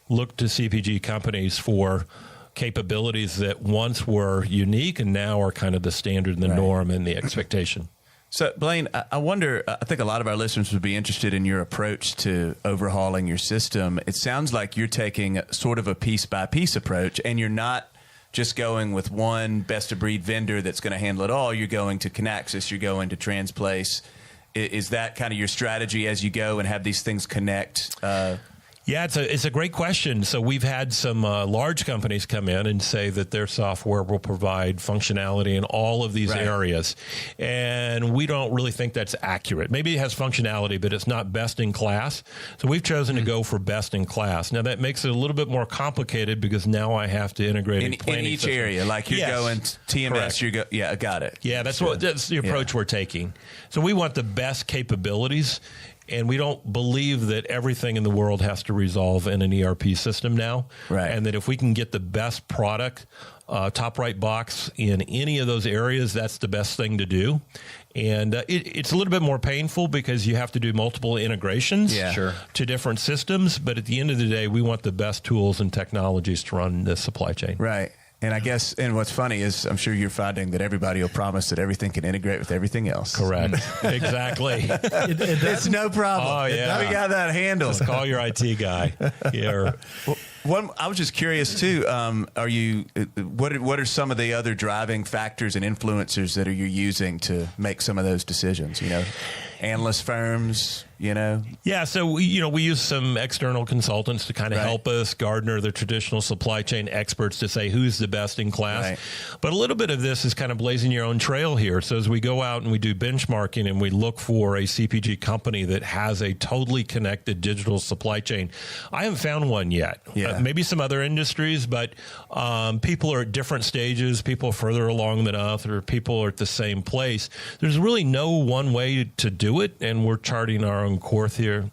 look to CPG companies for capabilities that once were unique and now are kind of the standard and the norm and the expectation. So, Blaine, I wonder, I think a lot of our listeners would be interested in your approach to overhauling your system. It sounds like you're taking sort of a piece-by-piece approach, and you're not just going with one best-of-breed vendor that's going to handle it all. You're going to Kinaxis, you're going to Transplace. Is that kind of your strategy as you go and have these things connect? Yeah, it's a great question. So we've had some large companies come in and say that their software will provide functionality in all of these areas. And we don't really think that's accurate. Maybe it has functionality, but it's not best in class. So we've chosen to go for best in class. Now, that makes it a little bit more complicated because now I have to integrate in each area. Like you're going TMS, correct. Got it. Yeah, that's the approach we're taking. So we want the best capabilities. And we don't believe that everything in the world has to resolve in an ERP system now. Right. And that if we can get the best product, top right box in any of those areas, that's the best thing to do. And it's a little bit more painful because you have to do multiple integrations to different systems. But at the end of the day, we want the best tools and technologies to run the supply chain. Right. And I guess, and what's funny is I'm sure you're finding that everybody will promise that everything can integrate with everything else. Correct. Exactly. It's no problem. Oh, yeah. We got that handled. Just call your IT guy. Yeah. I was just curious too. What are some of the other driving factors and influencers that are you using to make some of those decisions? Analyst firms. Yeah. So we use some external consultants to kind of help us, Gartner, the traditional supply chain experts, to say who's the best in class. Right. But a little bit of this is kind of blazing your own trail here. So as we go out and we do benchmarking and we look for a CPG company that has a totally connected digital supply chain, I haven't found one yet. Yeah. Maybe some other industries, but people are at different stages. People are further along than others. People are at the same place. There's really no one way to do it, and we're charting our own course here.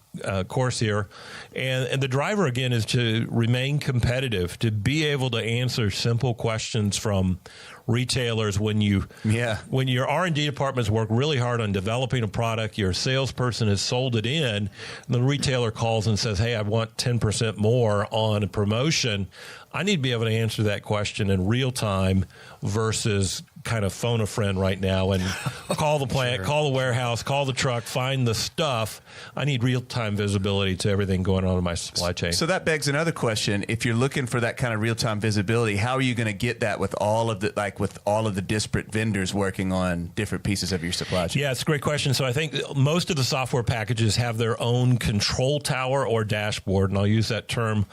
And the driver, again, is to remain competitive, to be able to answer simple questions from retailers when your R&D departments work really hard on developing a product, your salesperson has sold it in, and the retailer calls and says, hey, I want 10% more on a promotion. I need to be able to answer that question in real time versus kind of phone a friend right now and call the plant, call the warehouse, call the truck, find the stuff. I need real-time visibility to everything going on in my supply chain. So that begs another question. If you're looking for that kind of real-time visibility, how are you going to get that with all of the disparate vendors working on different pieces of your supply chain? Yeah, it's a great question. So I think most of the software packages have their own control tower or dashboard, and I'll use that term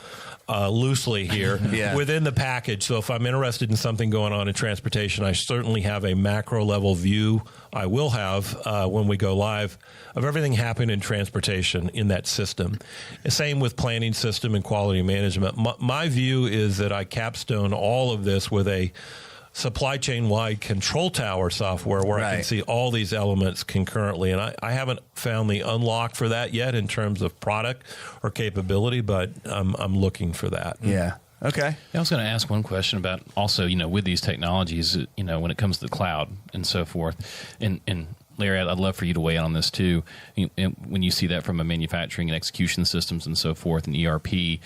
loosely here within the package. So if I'm interested in something going on in transportation, I certainly have a macro level view. I will have when we go live of everything happening in transportation in that system. The same with planning system and quality management. My view is that I capstone all of this with a supply chain wide control tower software where I can see all these elements concurrently. And I haven't found the unlock for that yet in terms of product or capability, but I'm looking for that. Yeah. Okay. I was going to ask one question about also, with these technologies, when it comes to the cloud and so forth. And Larry, I'd love for you to weigh in on this too. When you see that from a manufacturing and execution systems and so forth and ERP,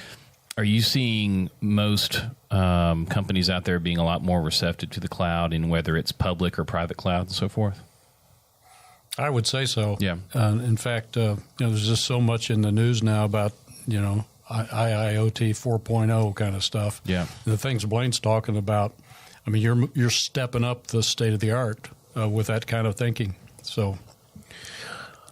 are you seeing most companies out there being a lot more receptive to the cloud, and whether it's public or private cloud and so forth? I would say so. Yeah. In fact, there's just so much in the news now about, IIoT 4.0 kind of stuff. Yeah. The things Blaine's talking about, I mean, you're stepping up the state of the art with that kind of thinking. So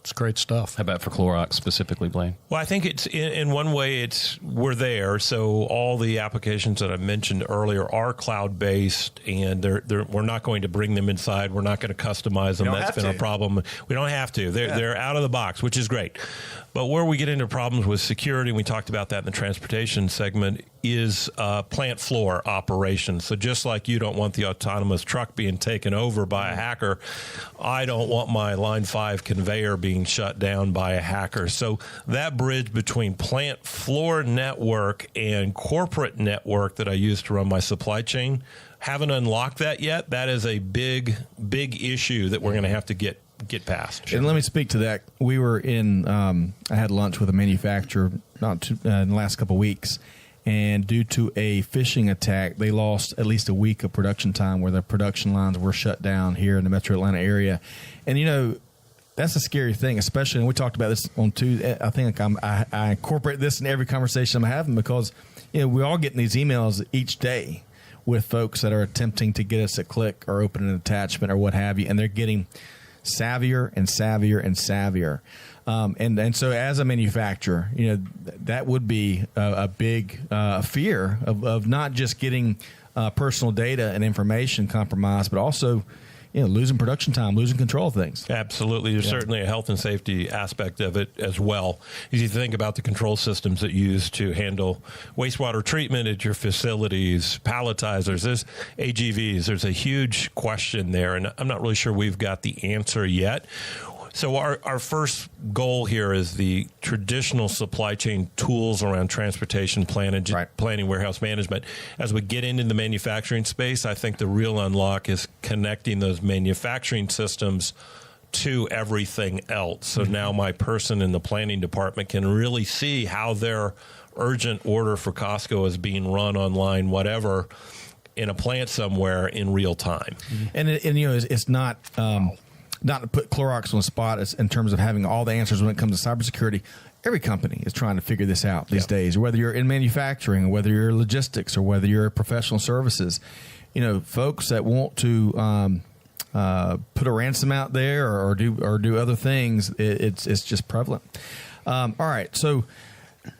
it's great stuff. How about for Clorox specifically, Blaine? Well, I think it's in one way we're there. So all the applications that I mentioned earlier are cloud-based, and we're not going to bring them inside. We're not going to customize them. That's been a problem. We don't have to. They're out of the box, which is great. But where we get into problems with security, and we talked about that in the transportation segment, is plant floor operations. So just like you don't want the autonomous truck being taken over by a hacker, I don't want my line 5 conveyor being shut down by a hacker. So that bridge between plant floor network and corporate network that I use to run my supply chain, haven't unlocked that yet. That is a big issue that we're going to have to get past. And let me speak to that. We were in, I had lunch with a manufacturer in the last couple of weeks, and due to a phishing attack, they lost at least a week of production time where their production lines were shut down here in the Metro Atlanta area. And, that's a scary thing, especially, and we talked about this on Tuesday. I think I incorporate this in every conversation I'm having because, we're all getting these emails each day with folks that are attempting to get us to click or open an attachment or what have you, and they're getting savvier and savvier and savvier. And so as a manufacturer, that would be a big fear of not just getting personal data and information compromised, but also losing production time, losing control of things. Absolutely. There's certainly a health and safety aspect of it as well. As you think about the control systems that you use to handle wastewater treatment at your facilities, palletizers, there's AGVs, there's a huge question there, and I'm not really sure we've got the answer yet. So our first goal here is the traditional supply chain tools around transportation planning, warehouse management. As we get into the manufacturing space, I think the real unlock is connecting those manufacturing systems to everything else. So now my person in the planning department can really see how their urgent order for Costco is being run online, whatever, in a plant somewhere in real time. And it's not... not to put Clorox on the spot in terms of having all the answers when it comes to cybersecurity. Every company is trying to figure this out these days, whether you're in manufacturing or whether you're logistics or whether you're professional services. Folks that want to put a ransom out there or do other things, it's just prevalent. All right, so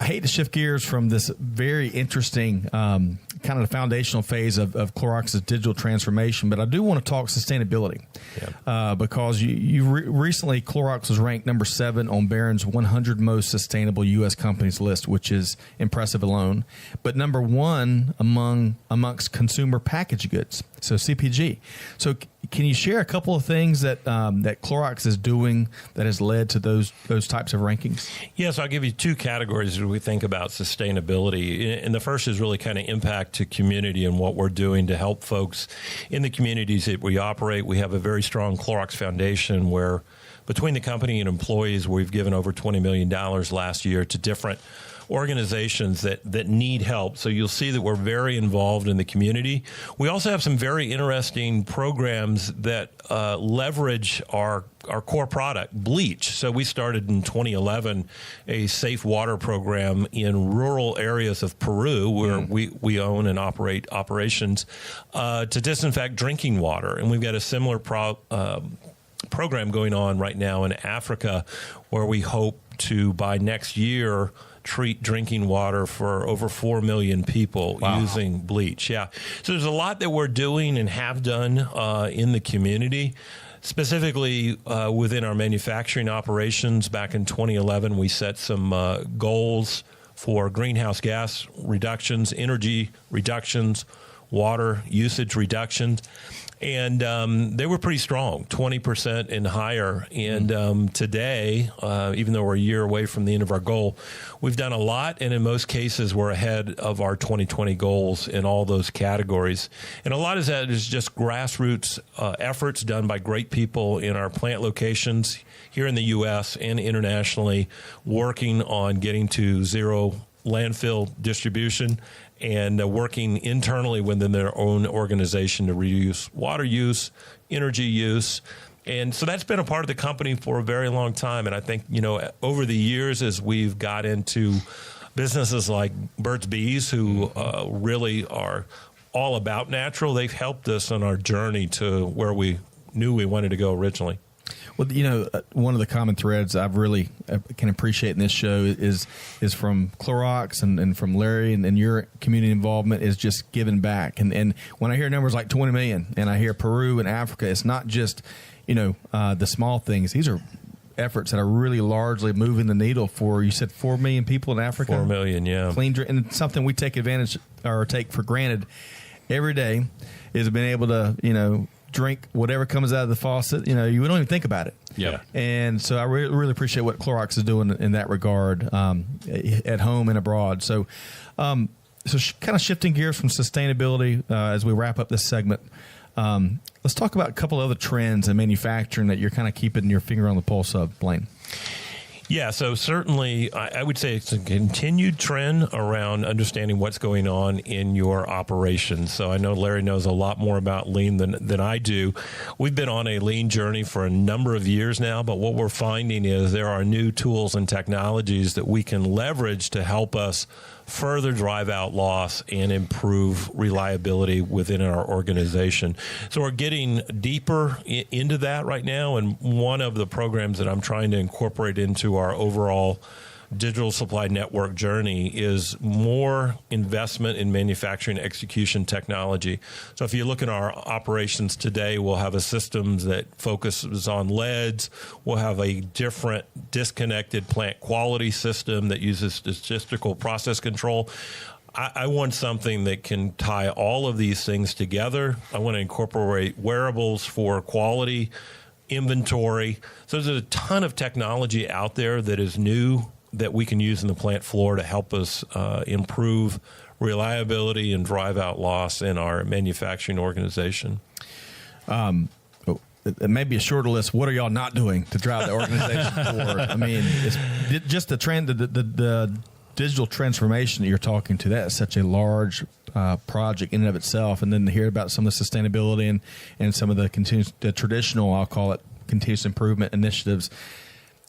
I hate to shift gears from this very interesting kind of the foundational phase of Clorox's digital transformation, but I do want to talk sustainability because recently Clorox was ranked number 7 on Barron's 100 most sustainable U.S. companies list, which is impressive alone, but number 1 amongst consumer packaged goods, so CPG. So can you share a couple of things that that Clorox is doing that has led to those types of rankings? Yes, I'll give you 2 categories as we think about sustainability. And the first is really kind of impact to community and what we're doing to help folks in the communities that we operate. We have a very strong Clorox Foundation where between the company and employees, we've given over $20 million last year to different organizations that need help. So you'll see that we're very involved in the community. We also have some very interesting programs that leverage our core product, bleach. So we started in 2011 a safe water program in rural areas of Peru where we own and operate operations to disinfect drinking water. And we've got a similar program going on right now in Africa where we hope to, by next year, treat drinking water for over 4 million people using bleach. Yeah. So there's a lot that we're doing and have done in the community. Specifically within our manufacturing operations, back in 2011, we set some goals for greenhouse gas reductions, energy reductions, water usage reductions. And they were pretty strong, 20% and higher. And today, even though we're a year away from the end of our goal, we've done a lot. And in most cases, we're ahead of our 2020 goals in all those categories. And a lot of that is just grassroots efforts done by great people in our plant locations here in the U.S. and internationally, working on getting to zero landfill distribution and working internally within their own organization to reduce water use, energy use. And so that's been a part of the company for a very long time. And I think, over the years, as we've got into businesses like Burt's Bees, who really are all about natural, they've helped us on our journey to where we knew we wanted to go originally. Well, one of the common threads I've really can appreciate in this show is from Clorox and from Larry and your community involvement is just giving back. And when I hear numbers like 20 million and I hear Peru and Africa, it's not just, the small things. These are efforts that are really largely moving the needle for, you said 4 million people in Africa? 4 million, yeah. Clean drink, and something we take advantage or take for granted every day is being able to, drink whatever comes out of the faucet. You don't even think about it. Yeah. And so I really appreciate what Clorox is doing in that regard at home and abroad. So, kind of shifting gears from sustainability as we wrap up this segment. Let's talk about a couple other trends in manufacturing that you're kind of keeping your finger on the pulse of, Blaine. Yeah, so certainly I would say it's a continued trend around understanding what's going on in your operations. So I know Larry knows a lot more about lean than I do. We've been on a lean journey for a number of years now, but what we're finding is there are new tools and technologies that we can leverage to help us further drive out loss and improve reliability within our organization. So we're getting deeper into that right now, and one of the programs that I'm trying to incorporate into to our overall digital supply network journey is more investment in manufacturing execution technology. So if you look at our operations today, we'll have a system that focuses on leads. We'll have a different disconnected plant quality system that uses statistical process control. I want something that can tie all of these things together. I want to incorporate wearables for quality, inventory. So there's a ton of technology out there that is new that we can use in the plant floor to help us improve reliability and drive out loss in our manufacturing organization. It may be a shorter list. What are y'all not doing to drive the organization forward? I mean, it's just the trend, the digital transformation that you're talking to. That's such a large project in and of itself, and then to hear about some of the sustainability and some of the traditional, I'll call it, continuous improvement initiatives.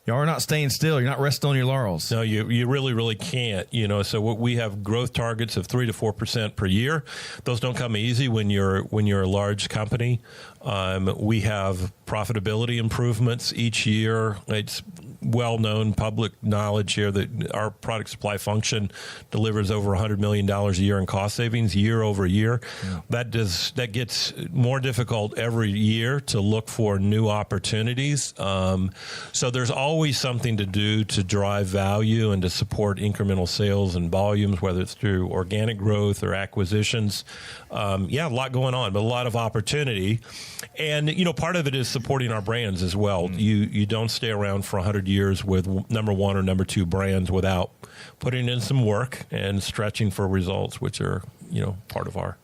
Y'all are not staying still. You're not resting on your laurels. No, you really, really can't. So we have growth targets of 3 to 4% per year. Those don't come easy when you're a large company. We have profitability improvements each year. It's well-known public knowledge here that our product supply function delivers over $100 million a year in cost savings year over year. Yeah. That gets more difficult every year to look for new opportunities. So there's always something to do to drive value and to support incremental sales and volumes, whether it's through organic growth or acquisitions. A lot going on, but a lot of opportunity. And, part of it is supporting our brands as well. You don't stay around for 100 years with number one or number two brands without putting in some work and stretching for results, which are, part of our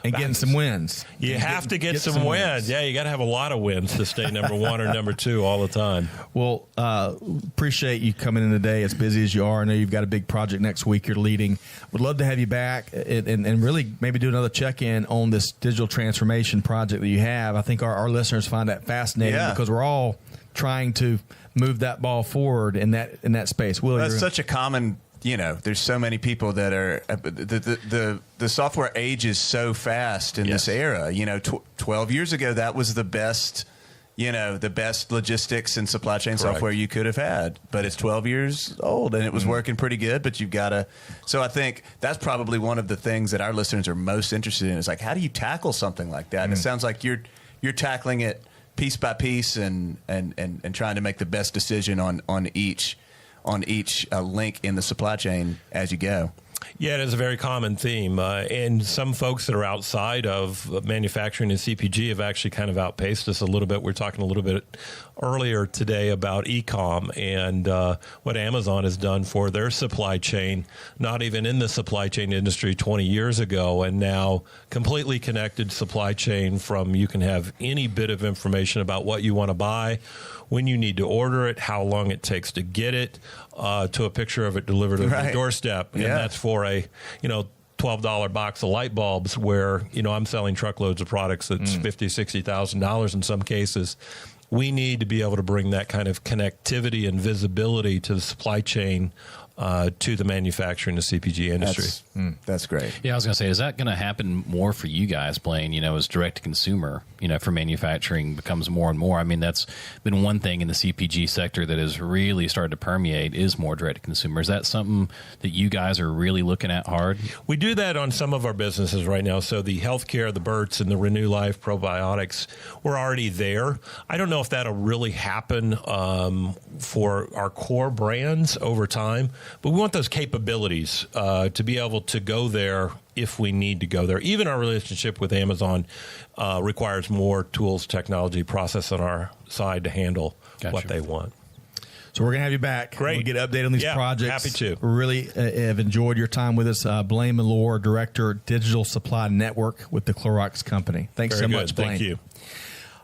and getting some wins. You have to get some wins. Yeah, you got to have a lot of wins to stay number one or number two all the time. Well, appreciate you coming in today, as busy as you are. I know you've got a big project next week you're leading. Would love to have you back and really maybe do another check-in on this digital transformation project that you have. I think our listeners find that fascinating because we're all trying to move that ball forward in that space. That's such a common... there's so many people that are the software ages so fast in this era. 12 years ago, that was the best logistics and supply chain software you could have had. But it's 12 years old and it was working pretty good. But you've got to. So I think that's probably one of the things that our listeners are most interested in is like, how do you tackle something like that? And it sounds like you're tackling it piece by piece and trying to make the best decision on each link in the supply chain as you go. Yeah, it is a very common theme. And some folks that are outside of manufacturing and CPG have actually kind of outpaced us a little bit. We were talking a little bit earlier today about e-com and what Amazon has done for their supply chain, not even in the supply chain industry 20 years ago, and now completely connected supply chain from you can have any bit of information about what you want to buy, when you need to order it, how long it takes to get it, to a picture of it delivered to your doorstep. And that's for a, $12 box of light bulbs where, I'm selling truckloads of products that's $50,000, $60,000 in some cases. We need to be able to bring that kind of connectivity and visibility to the supply chain, to the manufacturing and CPG industry. That's great. Yeah, I was going to say, is that going to happen more for you guys, Blaine, as direct to consumer, for manufacturing becomes more and more? I mean, that's been one thing in the CPG sector that has really started to permeate is more direct to consumer. Is that something that you guys are really looking at hard? We do that on some of our businesses right now. So the healthcare, the Burt's and the Renew Life probiotics, we're already there. I don't know if that'll really happen for our core brands over time. But we want those capabilities to be able to go there if we need to go there. Even our relationship with Amazon requires more tools, technology, process on our side to handle what they want. So we're going to have you back. Great. We'll get an update on these projects. Happy to. Really have enjoyed your time with us. Blaine Mellor, Director, Digital Supply Network with the Clorox Company. Thanks so much, Blaine. Thank you.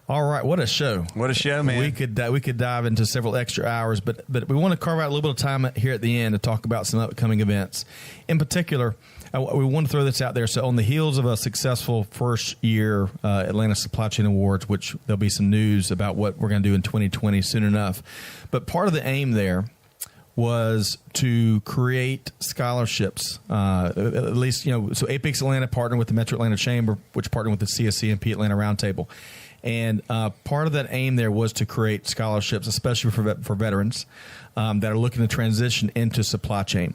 All right, what a show! What a show, man! We could dive into several extra hours, but we want to carve out a little bit of time here at the end to talk about some upcoming events. In particular, we want to throw this out there. So, on the heels of a successful first year Atlanta Supply Chain Awards, which there'll be some news about what we're going to do in 2020 soon enough. But part of the aim there was to create scholarships, at least so Apex Atlanta partnered with the Metro Atlanta Chamber, which partnered with the CSCMP Atlanta Roundtable. And part of that aim there was to create scholarships, especially for veterans that are looking to transition into supply chain.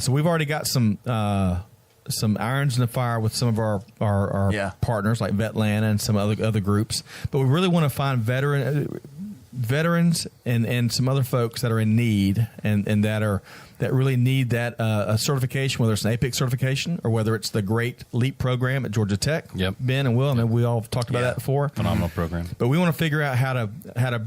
So we've already got some irons in the fire with some of our partners like Vetlanta and some other groups. But we really want to find veterans and some other folks that are in need and that really need that a certification, whether it's an APIC certification or whether it's the Great Leap program at Georgia Tech. Yep. Ben and Will, I know we all talked about that before. Phenomenal program. But we want to figure out how to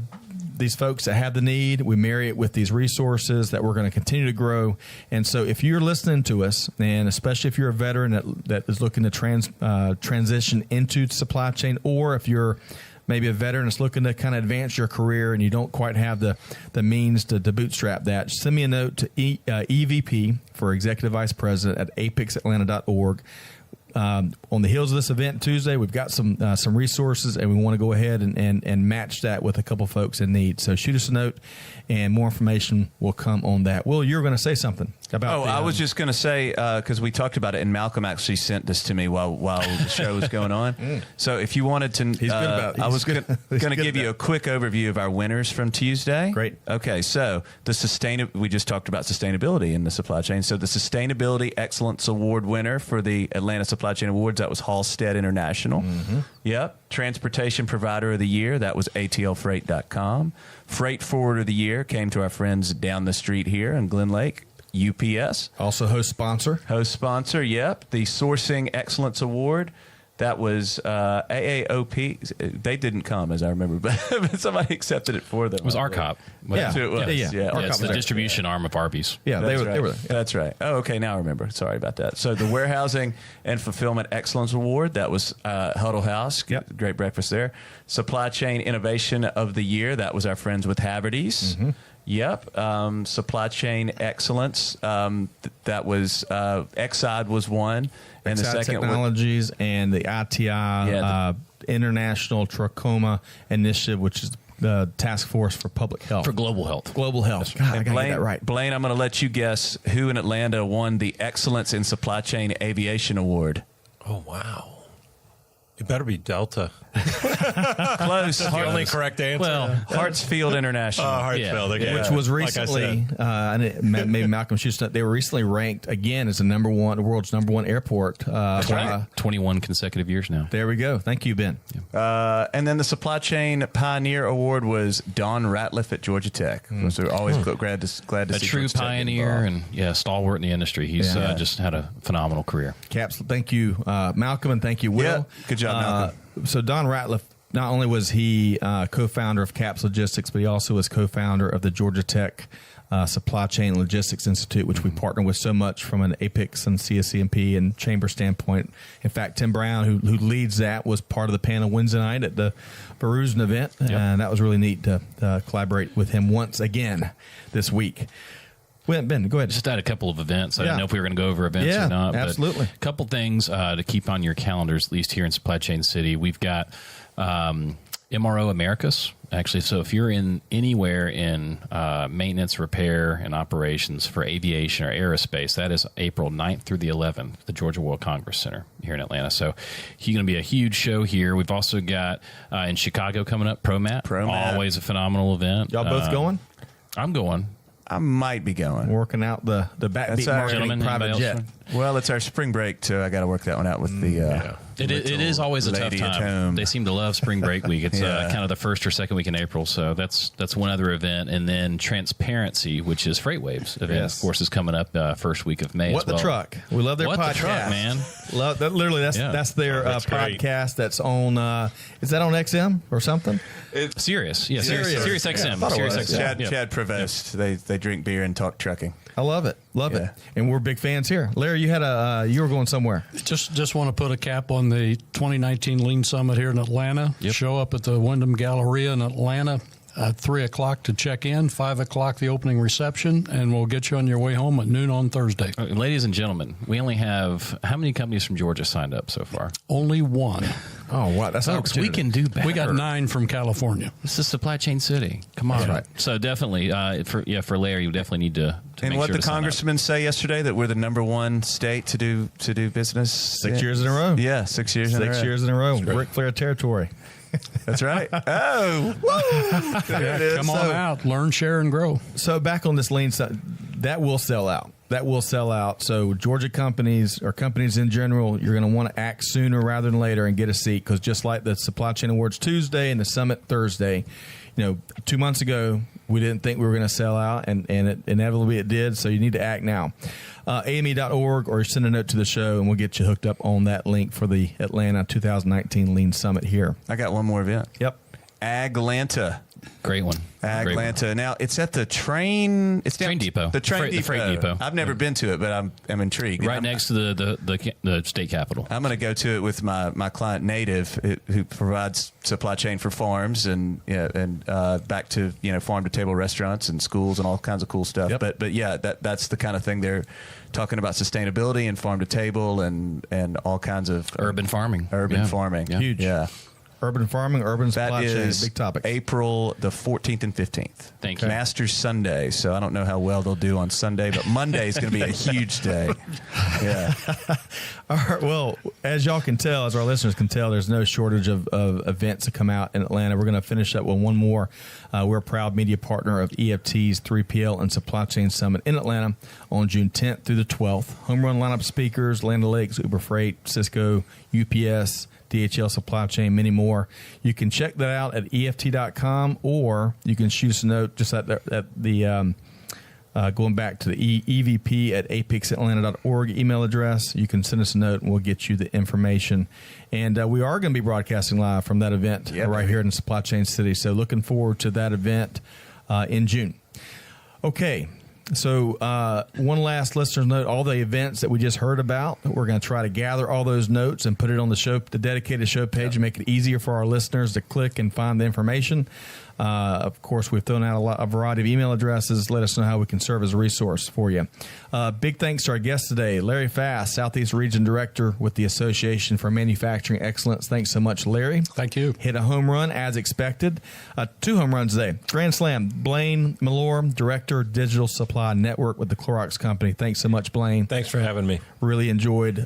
these folks that have the need, we marry it with these resources that we're going to continue to grow. And so if you're listening to us, and especially if you're a veteran that is looking to transition into supply chain, or if you're maybe a veteran that's looking to kind of advance your career and you don't quite have the means to bootstrap that, send me a note to EVP for Executive Vice President at apixatlanta.org. On the heels of this event Tuesday, we've got some resources, and we want to go ahead and match that with a couple folks in need. So shoot us a note, and more information will come on that. Will, you were going to say something about I was just going to say, because we talked about it, and Malcolm actually sent this to me while the show was going on. So if you wanted to, he's good about it. I was going to give you a quick overview of our winners from Tuesday. Great. Okay, so we just talked about sustainability in the supply chain. So the Sustainability Excellence Award winner for the Atlanta Supply Chain Awards, that was Halstead International. Mm-hmm. Yep. Transportation Provider of the Year, that was ATLFreight.com. Freight Forwarder of the Year came to our friends down the street here in Glen Lake, UPS. Also host sponsor. Yep. The Sourcing Excellence Award, that was AAOP. They didn't come, as I remember, but somebody accepted it for them. It was RCOP. Yeah. It was. Yeah, it's the distribution arm of Arby's. Yeah, they were there. That's right. Oh, okay, now I remember. Sorry about that. So the Warehousing and Fulfillment Excellence Award, that was Huddle House. Yep. Great breakfast there. Supply Chain Innovation of the Year, that was our friends with Haverty's. Mm-hmm. Yep. Supply Chain Excellence, that was Exide was one. And the second Technologies and the ITI International Trachoma Initiative, which is the Task Force for Public Health. For Global Health. Global Health. God, I got that right. Blaine, I'm going to let you guess who in Atlanta won the Excellence in Supply Chain Aviation Award. Oh, wow. It better be Delta. Close. That's the only correct answer. Well, Hartsfield International. Hartsfield. Okay. Which was recently, maybe Malcolm shoots up, they were recently ranked again as the world's number one airport. 21 consecutive years now. There we go. Thank you, Ben. And then the Supply Chain Pioneer Award was Don Ratliff at Georgia Tech. So we're always glad to see a true Georgia Tech pioneer and stalwart in the industry. He's just had a phenomenal career. Caps, thank you, Malcolm, and thank you, Will. Yeah, good job, Malcolm. So Don Ratliff, not only was he co-founder of CAPS Logistics, but he also was co-founder of the Georgia Tech Supply Chain Logistics Institute, which we partner with so much from an APICS and CSCMP and chamber standpoint. In fact, Tim Brown, who leads that, was part of the panel Wednesday night at the Verizon event, and that was really neat to collaborate with him once again this week. Ben, go ahead. Just had a couple of events. I didn't know if we were going to go over events or not. Absolutely. But a couple things to keep on your calendars, at least here in Supply Chain City. We've got MRO Americas. Actually, so if you're anywhere in maintenance, repair, and operations for aviation or aerospace, that is April 9th through the 11th, the Georgia World Congress Center here in Atlanta. So it's going to be a huge show here. We've also got in Chicago coming up, ProMat. Always a phenomenal event. Y'all both going? I'm going. I might be going. Working out the backbeat marketing private jet. Well, it's our spring break, too. I got to work that one out with the It is always a tough time. They seem to love spring break week. It's kind of the first or second week in April, so that's one other event. And then Transparency, which is FreightWaves event, of course, is coming up first week of May. What the Truck? We love their podcast. What the Truck, man? Love that. Literally, that's their podcast. That's on. Is that on XM or something? It's Sirius. Yeah, Sirius XM. Yeah, Sirius XM. Chad Prevost. They drink beer and talk trucking. I love it. Love it. And we're big fans here. Larry, you had you were going somewhere. Just want to put a cap on the 2019 Lean Summit here in Atlanta. Yep. Show up at the Wyndham Galleria in Atlanta at 3 o'clock to check in, 5 o'clock the opening reception, and we'll get you on your way home at noon on Thursday. Ladies and gentlemen, we only have, how many companies from Georgia signed up so far? Only one. Oh, wow. That's Folks, we can do better. We got 9 from California. This is Supply Chain City. Come on. That's right. So definitely, for Larry, you definitely need to and make what sure the congressman say yesterday, that we're the number one state to do business 6 years in a row. Yeah, 6 years in a row. 6 years in a row. Ric Flair territory. That's right. Oh, woo! There it is. Come on So- out, learn, share, and grow. So back on this lean side, that will sell out. That will sell out. So Georgia companies or companies in general, you're going to want to act sooner rather than later and get a seat, because just like the Supply Chain Awards Tuesday and the Summit Thursday, 2 months ago we didn't think we were going to sell out, and it, inevitably it did. So you need to act now. AME.org, or send a note to the show and we'll get you hooked up on that link for the Atlanta 2019 Lean Summit here. I got one more event. Yep. Aglanta. Great one. Great one. Aglanta. Now it's at the train. It's down Train depot. The train The freight depot. I've never been to it, but I'm intrigued. Right next to the state capitol. I'm going to go to it with my client Native, who provides supply chain for farms and back to farm to table restaurants and schools and all kinds of cool stuff. Yep. But yeah, that's the kind of thing they're talking about, sustainability and farm to table and all kinds of Urban farming. Urban Yeah. farming. Yeah. Huge. Yeah. Urban farming, urban supply That chain, is big topic. April the 14th and 15th. Thank you. Masters Sunday. So I don't know how well they'll do on Sunday, but Monday is going to be a huge day. Yeah. All right, well, as y'all can tell, as our listeners can tell, there's no shortage of events to come out in Atlanta. We're going to finish up with one more. We're a proud media partner of EFT's 3PL and Supply Chain Summit in Atlanta on June 10th through the 12th. Home run lineup speakers, Land O'Lakes, Uber Freight, Cisco, UPS, DHL Supply Chain, many more. You can check that out at EFT.com, or you can shoot us a note just at the going back to the EVP at apexatlanta.org email address. You can send us a note and we'll get you the information. And we are going to be broadcasting live from that event right here in Supply Chain City. So looking forward to that event in June. Okay. So one last listener's note, all the events that we just heard about, we're going to try to gather all those notes and put it on the dedicated show page and make it easier for our listeners to click and find the information. Of course, we've thrown out a variety of email addresses. Let us know how we can serve as a resource for you. Big thanks to our guest today, Larry Fast, Southeast Region Director with the Association for Manufacturing Excellence. Thanks so much, Larry. Thank you. Hit a home run as expected. 2 home runs today. Grand Slam. Blaine Malore, Director, Digital Supply Network with the Clorox Company. Thanks so much, Blaine. Thanks for having me. Really enjoyed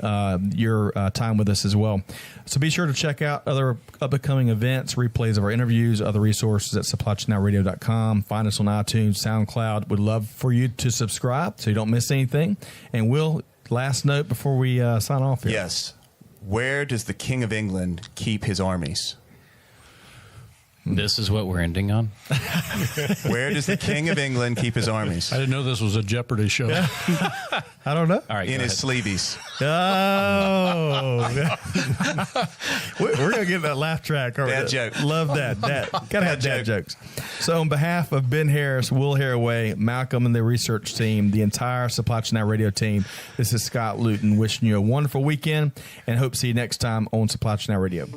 your time with us as well. So be sure to check out other upcoming events, replays of our interviews, other resources at supplychainnow.radio.com. Find us on iTunes, SoundCloud. Would love for you to subscribe so you don't miss anything. And Will, last note before we sign off here. Yes. Where does the King of England keep his armies? This is what we're ending on. Where does the King of England keep his armies? I didn't know this was a Jeopardy show. I don't know. All right. In go his ahead. sleeveys. Oh, we're gonna get that laugh track. Dad joke. Love that. Gotta have dad jokes. So, on behalf of Ben Harris, Will Haraway, Malcolm, and the research team, the entire Supply Chain Now Radio team, this is Scott Luton wishing you a wonderful weekend, and hope to see you next time on Supply Chain Now Radio.